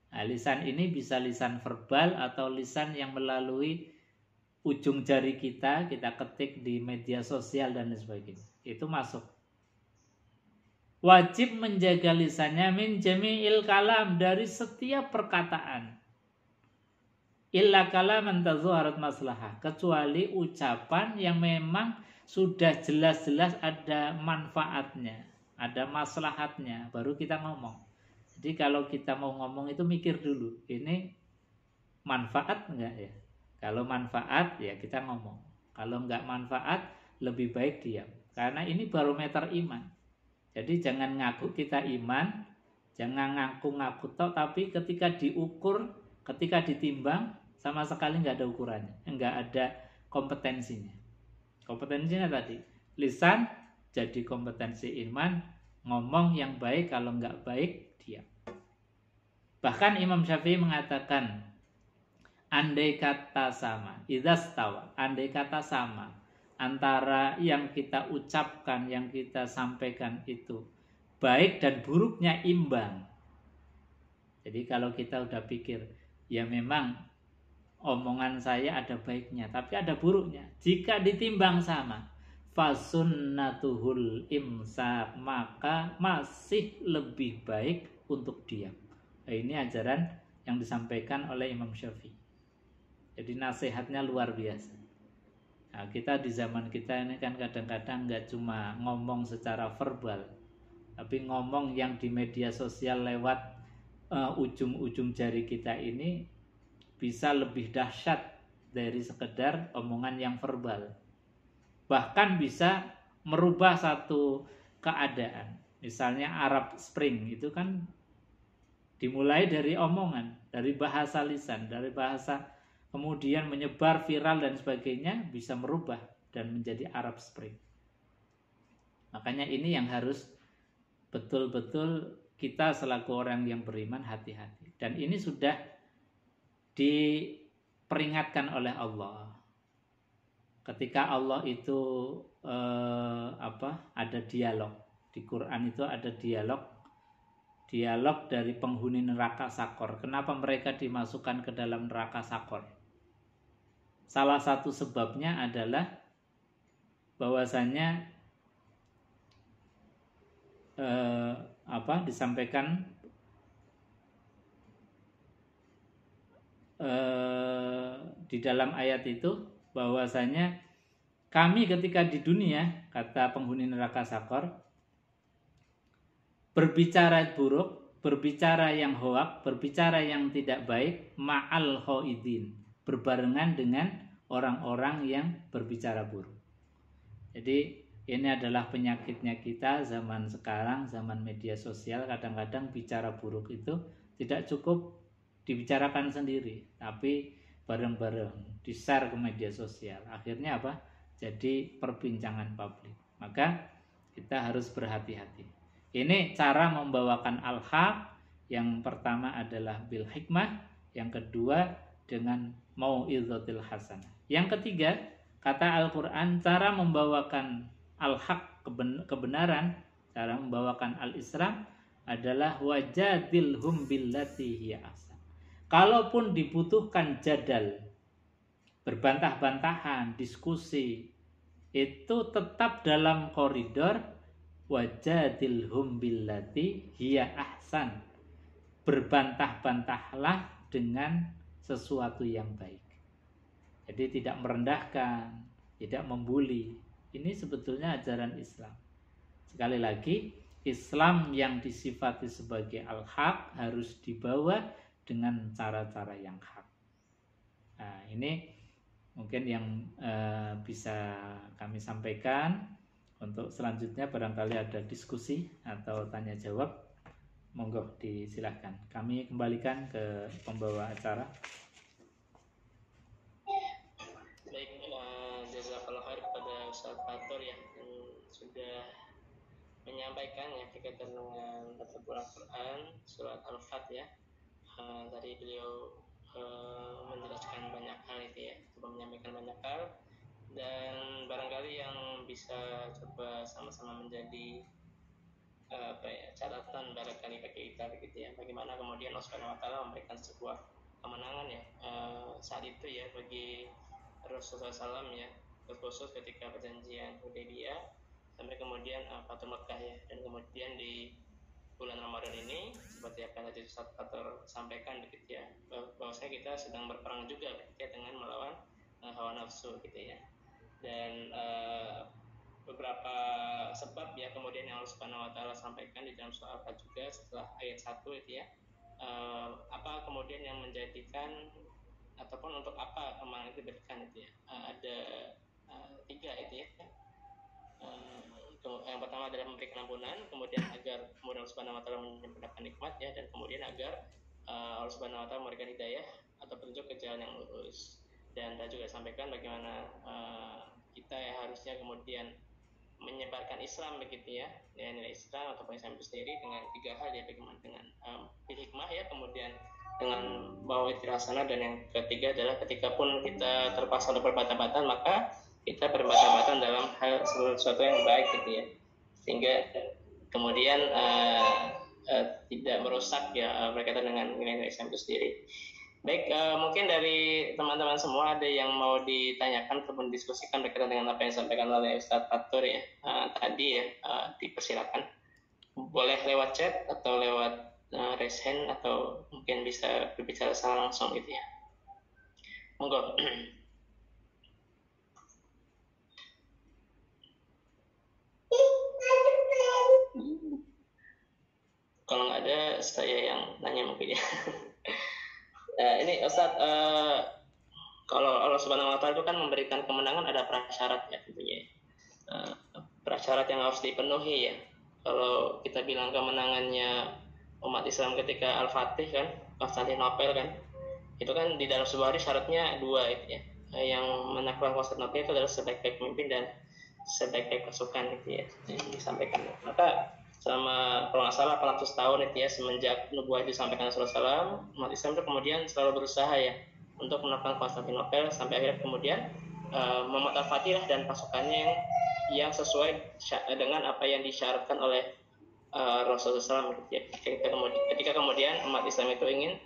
Nah, lisan ini bisa lisan verbal atau lisan yang melalui ujung jari kita ketik di media sosial dan sebagainya. Itu masuk. Wajib menjaga lisannya min jami'il kalam, dari setiap perkataan. Illa kalaman tadhaharat maslahah, kecuali ucapan yang memang sudah jelas-jelas ada manfaatnya, ada maslahatnya, baru kita ngomong. Jadi kalau kita mau ngomong itu mikir dulu, ini manfaat enggak ya? Kalau manfaat ya kita ngomong. Kalau enggak manfaat lebih baik diam. Karena ini barometer iman. Jadi jangan ngaku kita iman, jangan ngaku-ngaku tok, tapi ketika diukur, ketika ditimbang, sama sekali enggak ada ukurannya, enggak ada kompetensinya. Kompetensinya tadi, lisan jadi kompetensi iman, ngomong yang baik, kalau enggak baik diam. Bahkan Imam Syafi'i mengatakan, andai kata sama, idzastawa, andai kata sama antara yang kita ucapkan, yang kita sampaikan itu baik dan buruknya imbang. Jadi kalau kita udah pikir, ya memang omongan saya ada baiknya, tapi ada buruknya. Jika ditimbang sama, fasunnatuhul imsak, maka masih lebih baik untuk diam. Nah, ini ajaran yang disampaikan oleh Imam Syafi'i. Jadi nasihatnya luar biasa. Nah, kita di zaman kita ini kan kadang-kadang nggak cuma ngomong secara verbal, tapi ngomong yang di media sosial lewat ujung-ujung jari kita ini bisa lebih dahsyat dari sekedar omongan yang verbal. Bahkan bisa merubah satu keadaan. Misalnya Arab Spring itu kan dimulai dari omongan, dari bahasa lisan, dari bahasa, kemudian menyebar viral dan sebagainya, bisa merubah dan menjadi Arab Spring. Makanya ini yang harus betul-betul kita selaku orang yang beriman hati-hati. Dan ini sudah diperingatkan oleh Allah. Ketika Allah itu ada dialog di Quran, itu ada dialog dari penghuni neraka Sakor. Kenapa mereka dimasukkan ke dalam neraka Sakor? Salah satu sebabnya adalah bahwasanya disampaikan di dalam ayat itu bahwasanya kami ketika di dunia, kata penghuni neraka Sakor, berbicara buruk, berbicara yang hoak, berbicara yang tidak baik, ma'al khoidin, berbarengan dengan orang-orang yang berbicara buruk. Jadi ini adalah penyakitnya kita zaman sekarang, zaman media sosial. Kadang-kadang bicara buruk itu tidak cukup dibicarakan sendiri, tapi bareng-bareng di-share ke media sosial. Akhirnya apa? Jadi perbincangan publik. Maka kita harus berhati-hati. Ini cara membawakan al-haq. Yang pertama adalah bil hikmah, yang kedua dengan mau'izatil hasanah. Yang ketiga, kata Al-Quran, cara membawakan al-haq, kebenaran, cara membawakan al-islam adalah wajadilhum billati hiya ahsan. Kalaupun dibutuhkan jadal, berbantah-bantahan, diskusi, itu tetap dalam koridor wajadilhum billati hiya ahsan. Berbantah-bantahlah dengan sesuatu yang baik. Jadi tidak merendahkan, tidak membuli. Ini sebetulnya ajaran Islam. Sekali lagi, Islam yang disifati sebagai al-haq harus dibawa dengan cara-cara yang hak. Nah, ini mungkin yang bisa kami sampaikan. Untuk selanjutnya barangkali ada diskusi atau tanya jawab, monggo disilahkan. Kami kembalikan ke pembawa acara. Baik, jazakallah khair kepada Ustaz Fatur yang sudah menyampaikan ya berkaitan dengan tadabbur Al-Quran surat Al-Fat ya. Tadi beliau menjelaskan banyak hal itu ya, coba menyampaikan banyak hal, dan barangkali yang bisa coba sama-sama menjadi catatan barangkali bagi kita begitu ya, bagaimana kemudian Allah Subhanahu wa taala memberikan sebuah kemenangan ya saat itu ya bagi Rasulullah SAW ya, terkhusus ketika perjanjian Hudaybiyah sampai kemudian Fathul Makkah ya, dan kemudian di bulan Ramadan ini seperti apa tadi Ustaz Fatur sampaikan begitu ya, bahwasanya kita sedang berperang juga begitu ya, dengan melawan hawa nafsu gitu ya, dan beberapa sebab ya kemudian yang Allah Subhanahu wa taala sampaikan di dalam surah Al-Fat juga setelah ayat 1 itu ya, apa kemudian yang menjadikan ataupun untuk apa kemenangan itu diberikan itu ya, ada 3 itu ya. Yang pertama adalah memberikan ampunan, kemudian agar kemudian Allah Subhanahu wa taala menyempurnakan nikmat ya, dan kemudian agar Allah Subhanahu wa taala memberikan hidayah atau petunjuk ke jalan yang lurus. Dan tadi juga sampaikan bagaimana kita ya harusnya kemudian menyebarkan Islam begitu ya, nilai Islam ataupun Islam itu sendiri dengan 3 hal ya, bagaimana dengan hikmah ya, kemudian dengan bawa hasanah, dan yang ketiga adalah ketika pun kita terpaksa untuk berbantah-bantahan, maka kita berbantah-bantahan dalam hal sesuatu yang baik gitu ya, sehingga kemudian tidak merusak ya berkaitan dengan nilai Islam itu sendiri. Baik, mungkin dari teman-teman semua ada yang mau ditanyakan ataupun diskusikan berkaitan dengan apa yang disampaikan oleh Ustadz Fatur ya tadi ya, dipersilakan. Boleh lewat chat atau lewat raise hand, atau mungkin bisa berbicara secara langsung gitu ya. Monggo. Kalau nggak ada, saya yang nanya mungkin ya. Ini Ustadz, kalau Allah Subhanahu Wa Taala itu kan memberikan kemenangan ada prasyarat ya tentunya. Prasyarat yang harus dipenuhi ya. Kalau kita bilang kemenangannya umat Islam ketika Al-Fatih kan, Konstantinopel kan, itu kan di dalam sebuah hari syaratnya dua itu ya. Yang menaklukkan Konstantinopel itu adalah sebaik-baik pemimpin dan sebaik-baik pasukan gitu ya, yang disampaikan. Maka selama kalau nggak salah 800 tahun itu ya, semenjak nubuah disampaikan Rasulullah SAW, umat Islam itu kemudian selalu berusaha ya untuk menaklukkan Konstantinopel sampai akhirnya kemudian Muhammad Al-Fatih dan pasukannya yang sesuai dengan apa yang disyaratkan oleh Rasulullah SAW gitu ya. Ketika kemudian umat Islam itu ingin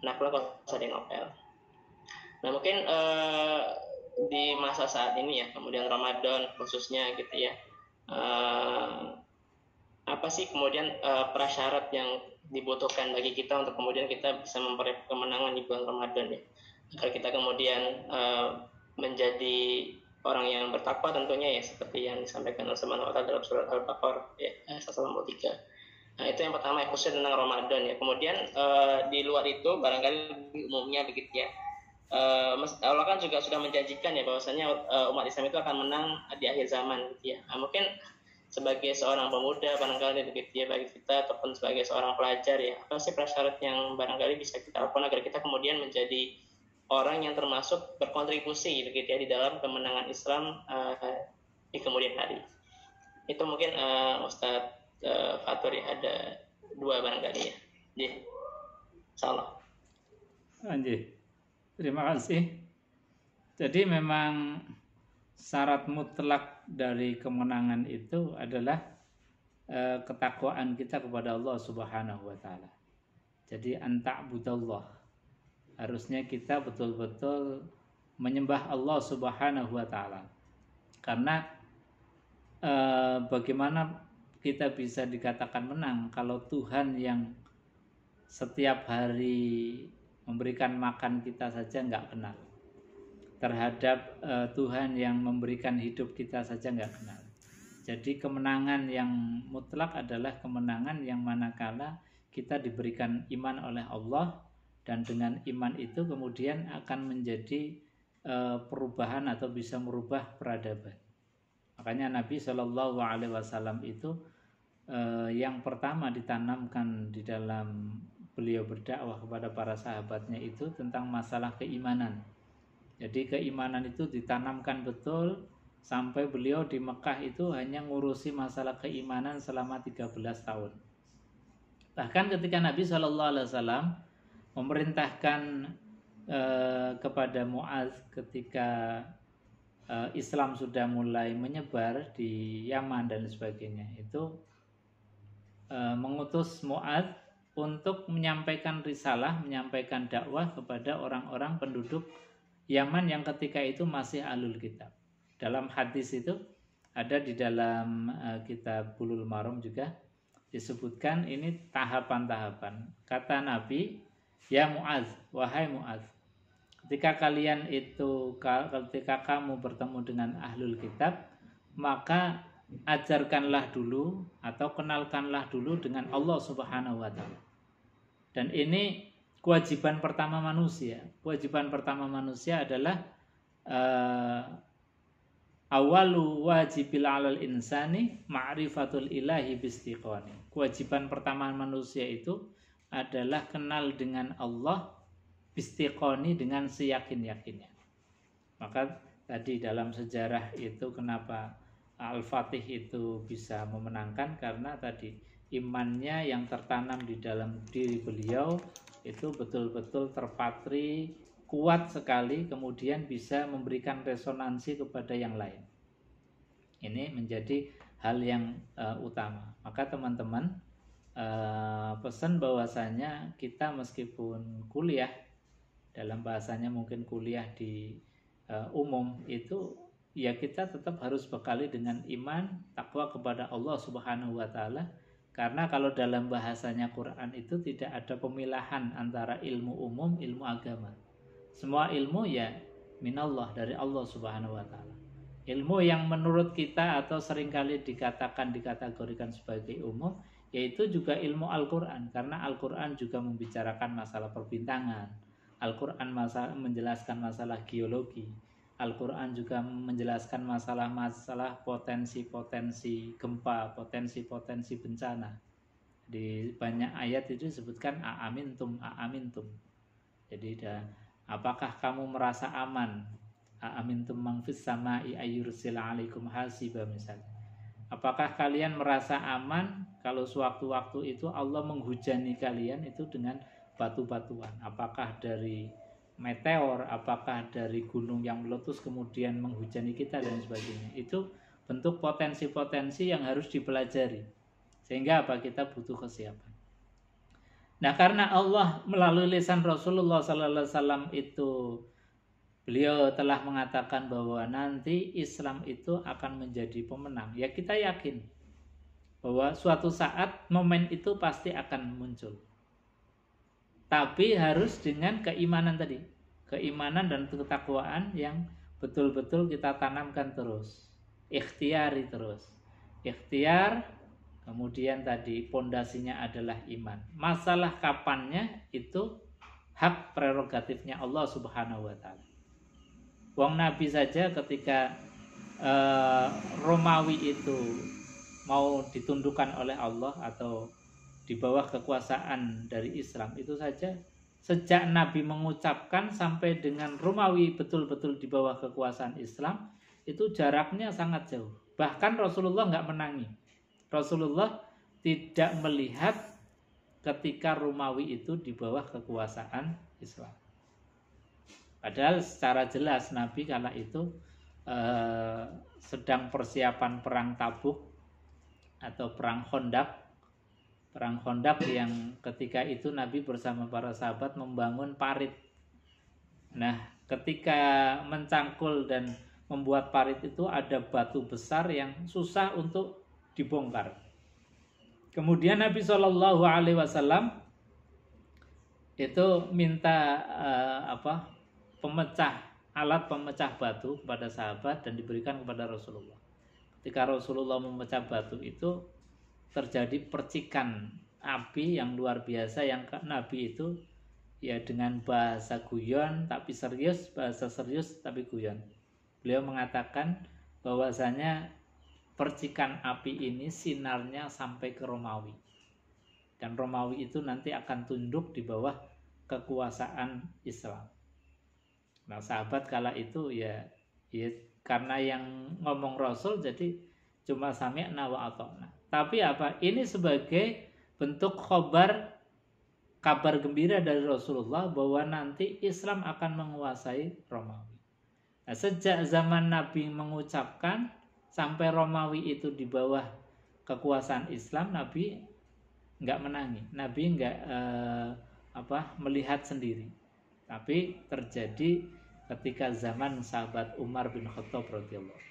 menaklukkan Konstantinopel. Nah mungkin di masa saat ini ya, kemudian Ramadan khususnya gitu ya, apa sih kemudian prasyarat yang dibutuhkan bagi kita untuk kemudian kita bisa memperoleh kemenangan di bulan Ramadan ya, agar kita kemudian menjadi orang yang bertakwa tentunya ya, seperti yang disampaikan oleh Subhanahu wa Ta'ala dalam surat Al-Baqarah ya, ayat 183. Nah itu yang pertama ya, khususnya tentang Ramadan ya. Kemudian di luar itu barangkali umumnya begitu ya, Allah kan juga sudah menjanjikan ya bahwasanya umat Islam itu akan menang di akhir zaman gitu ya. Nah, mungkin sebagai seorang pemuda barangkali begitu ya, bagi kita ataupun sebagai seorang pelajar ya, apa sih prasyarat yang barangkali bisa kita lakukan agar kita kemudian menjadi orang yang termasuk berkontribusi gitu ya di dalam kemenangan Islam di kemudian hari. Itu mungkin Ustadz Fatur ya, ada dua barangkali ya. Salah. Anjir. Terima kasih. Jadi memang syarat mutlak dari kemenangan itu adalah ketakwaan kita kepada Allah Subhanahu wa Ta'ala. Jadi anta'budallah, harusnya kita betul-betul menyembah Allah Subhanahu wa Ta'ala. Karena bagaimana kita bisa dikatakan menang kalau Tuhan yang setiap hari memberikan makan kita saja nggak kenal, terhadap Tuhan yang memberikan hidup kita saja nggak kenal. Jadi kemenangan yang mutlak adalah kemenangan yang manakala kita diberikan iman oleh Allah, dan dengan iman itu kemudian akan menjadi perubahan atau bisa merubah peradaban. Makanya Nabi Shallallahu Alaihi Wasallam itu yang pertama ditanamkan di dalam beliau berdakwah kepada para sahabatnya itu tentang masalah keimanan. Jadi keimanan itu ditanamkan betul sampai beliau di Mekah itu hanya ngurusi masalah keimanan selama 13 tahun. Bahkan ketika Nabi SAW memerintahkan kepada Mu'adz ketika Islam sudah mulai menyebar di Yaman dan sebagainya, itu mengutus Mu'adz untuk menyampaikan risalah, menyampaikan dakwah kepada orang-orang penduduk Yaman yang ketika itu masih ahlul kitab. Dalam hadis itu ada di dalam kitab Bulughul Maram juga disebutkan ini tahapan-tahapan. Kata Nabi, ya Mu'adz, wahai Mu'adz, ketika kamu bertemu dengan ahlul kitab, maka ajarkanlah dulu atau kenalkanlah dulu dengan Allah Subhanahu wa Ta'ala. Dan ini kewajiban pertama manusia. Kewajiban pertama manusia adalah awalu wajibil alal insani ma'rifatul ilahi bistiqoni. Kewajiban pertama manusia itu adalah kenal dengan Allah bistiqoni, dengan seyakin-yakinnya. Maka tadi dalam sejarah itu kenapa Al-Fatih itu bisa memenangkan, karena tadi imannya yang tertanam di dalam diri beliau itu betul-betul terpatri kuat sekali, kemudian bisa memberikan resonansi kepada yang lain. Ini menjadi hal yang utama. Maka teman-teman, pesan bahwasanya kita meskipun kuliah, dalam bahasanya mungkin kuliah di umum itu, ya kita tetap harus bekali dengan iman, takwa kepada Allah Subhanahu wa Ta'ala. Karena kalau dalam bahasanya Quran itu tidak ada pemilahan antara ilmu umum, ilmu agama. Semua ilmu ya minallah, dari Allah Subhanahu wa Ta'ala. Ilmu yang menurut kita atau seringkali dikategorikan sebagai umum, yaitu juga ilmu Al-Quran, karena Al-Quran juga membicarakan masalah perbintangan, Al-Quran menjelaskan masalah geologi, Al-Quran juga menjelaskan masalah-masalah potensi-potensi gempa, potensi-potensi bencana. Di banyak ayat itu disebutkan a'amintum, a'amintum. Jadi apakah kamu merasa aman? A'amintum man fis sama'i ayyursila 'alaikum hasiba misalnya. Apakah kalian merasa aman kalau sewaktu-waktu itu Allah menghujani kalian itu dengan batu-batuan? Apakah dari meteor, apakah dari gunung yang meletus kemudian menghujani kita dan sebagainya? Itu bentuk potensi-potensi yang harus dipelajari. Sehingga apa? Kita butuh kesiapan. Nah, karena Allah melalui lisan Rasulullah sallallahu alaihi wasallam itu beliau telah mengatakan bahwa nanti Islam itu akan menjadi pemenang. Ya, kita yakin bahwa suatu saat momen itu pasti akan muncul. Tapi harus dengan keimanan tadi. Keimanan dan ketakwaan yang betul-betul kita tanamkan terus. Ikhtiari terus. Ikhtiar, kemudian tadi pondasinya adalah iman. Masalah kapannya itu hak prerogatifnya Allah Subhanahu wa taala. Wong Nabi saja ketika Romawi itu mau ditundukkan oleh Allah atau di bawah kekuasaan dari Islam, itu saja sejak Nabi mengucapkan sampai dengan Romawi betul-betul di bawah kekuasaan Islam, itu jaraknya sangat jauh. Bahkan Rasulullah nggak menangi. Rasulullah tidak melihat ketika Romawi itu di bawah kekuasaan Islam. Padahal secara jelas Nabi kala itu sedang persiapan perang Tabuk atau perang Khandaq. Perang Khandaq yang ketika itu Nabi bersama para sahabat membangun parit. Nah, ketika mencangkul dan membuat parit itu ada batu besar yang susah untuk dibongkar. Kemudian Nabi Shallallahu Alaihi Wasallam itu minta alat pemecah batu kepada sahabat dan diberikan kepada Rasulullah. Ketika Rasulullah memecah batu itu terjadi percikan api yang luar biasa yang Nabi itu ya dengan bahasa guyon tapi serius, bahasa serius tapi guyon. Beliau mengatakan bahwasanya percikan api ini sinarnya sampai ke Romawi. Dan Romawi itu nanti akan tunduk di bawah kekuasaan Islam. Nah, sahabat kala itu ya karena yang ngomong Rasul jadi cuma sami'na wa ata'na. Tapi apa? Ini sebagai bentuk kabar gembira dari Rasulullah bahwa nanti Islam akan menguasai Romawi. Nah, sejak zaman Nabi mengucapkan sampai Romawi itu di bawah kekuasaan Islam, Nabi nggak menangi, Nabi nggak melihat sendiri. Tapi terjadi ketika zaman sahabat Umar bin Khattab radhiyallahu.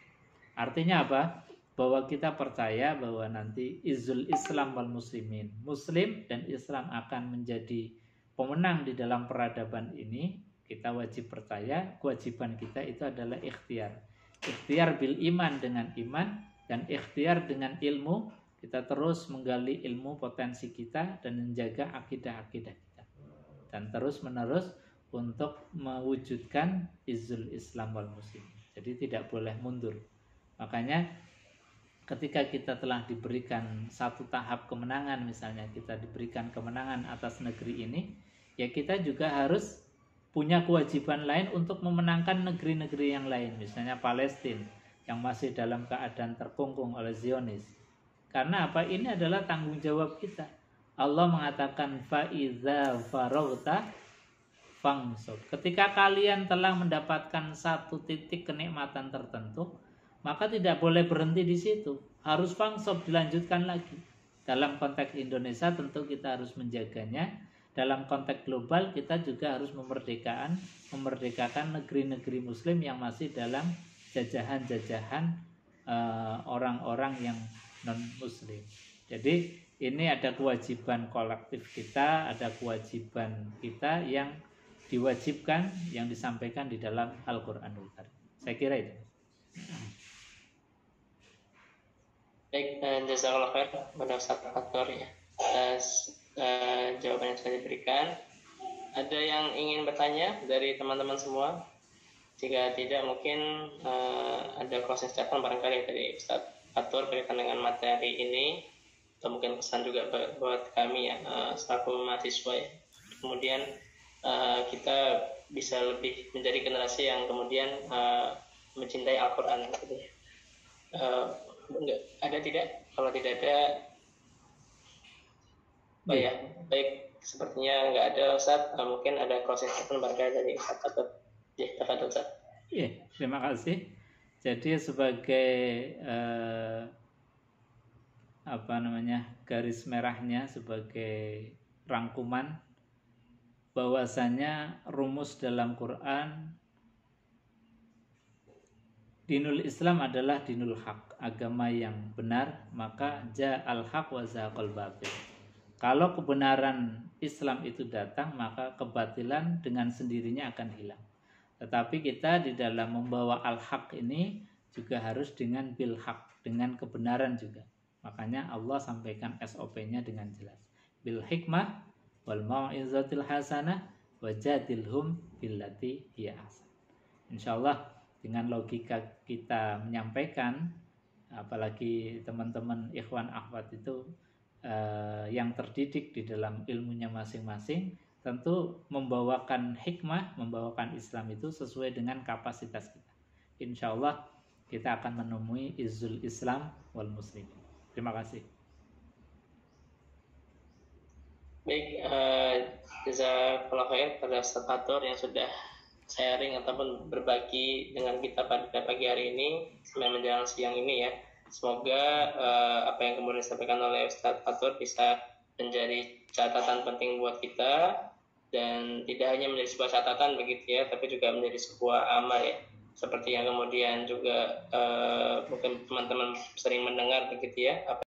Artinya apa? Bahwa kita percaya bahwa nanti izul Islam wal muslimin, Muslim dan Islam akan menjadi pemenang di dalam peradaban ini. Kita wajib percaya, kewajiban kita itu adalah ikhtiar. Ikhtiar bil iman dengan iman dan ikhtiar dengan ilmu. Kita terus menggali ilmu potensi kita dan menjaga akidah-akidah kita. Dan terus menerus untuk mewujudkan izul Islam wal muslim. Jadi tidak boleh mundur. Makanya ketika kita telah diberikan satu tahap kemenangan, misalnya kita diberikan kemenangan atas negeri ini, ya kita juga harus punya kewajiban lain untuk memenangkan negeri-negeri yang lain, misalnya Palestina yang masih dalam keadaan terkungkung oleh Zionis. Karena apa? Ini adalah tanggung jawab kita. Allah mengatakan fa'iza faraghta fangsub. Ketika kalian telah mendapatkan satu titik kenikmatan tertentu, maka tidak boleh berhenti di situ. Harus fangsub, dilanjutkan lagi. Dalam konteks Indonesia tentu kita harus menjaganya. Dalam konteks global kita juga harus memerdekakan negeri-negeri muslim yang masih dalam jajahan-jajahan orang-orang yang non-muslim. Jadi ini ada kewajiban kolektif kita, ada kewajiban kita yang diwajibkan, yang disampaikan di dalam Al-Quranul Karim. Saya kira itu. Baik, jazakallah khair pada Ustaz Fatur ya atas jawaban yang sudah diberikan. Ada yang ingin bertanya dari teman-teman semua? Jika tidak, mungkin ada closing statement barangkali dari Ustaz Fatur berkaitan dengan materi ini, atau mungkin pesan juga buat kami ya selaku mahasiswa ya. Kemudian kita bisa lebih menjadi generasi yang kemudian mencintai Al-Quran gitu ya. Enggak, ada tidak? Kalau tidak ada, oh ya, baik. Sepertinya nggak ada Ustaz. Mungkin ada closing statement barangkali dari Ustaz Fatur. Ya, Fatur Ustaz. Iya, terima kasih. Jadi sebagai garis merahnya, sebagai rangkuman, bahwasanya rumus dalam Quran, dinul Islam adalah dinul haq, agama yang benar, maka ja'al haq wa zahaqal batil. Kalau kebenaran Islam itu datang, maka kebatilan dengan sendirinya akan hilang. Tetapi kita di dalam membawa al-haq ini juga harus dengan bil haq, dengan kebenaran juga. Makanya Allah sampaikan SOP-nya dengan jelas. Bil hikmah wal mau'izatil hasanah wajadilhum billati hiya ahsan. Insyaallah dengan logika kita menyampaikan, apalagi teman-teman ikhwan akhwat itu yang terdidik di dalam ilmunya masing-masing, tentu membawakan hikmah, membawakan Islam itu sesuai dengan kapasitas kita. Insya Allah kita akan menemui izzul Islam wal muslimin. Terima kasih. Baik, jazakallah khair pada Ustaz Fatur yang sudah sharing ataupun berbagi dengan kita pada pagi hari ini sampai menjelang siang ini ya. Semoga apa yang kemudian disampaikan oleh Ustaz Fatur bisa menjadi catatan penting buat kita, dan tidak hanya menjadi sebuah catatan begitu ya, tapi juga menjadi sebuah amal ya. Seperti yang kemudian juga mungkin teman-teman sering mendengar begitu ya, apa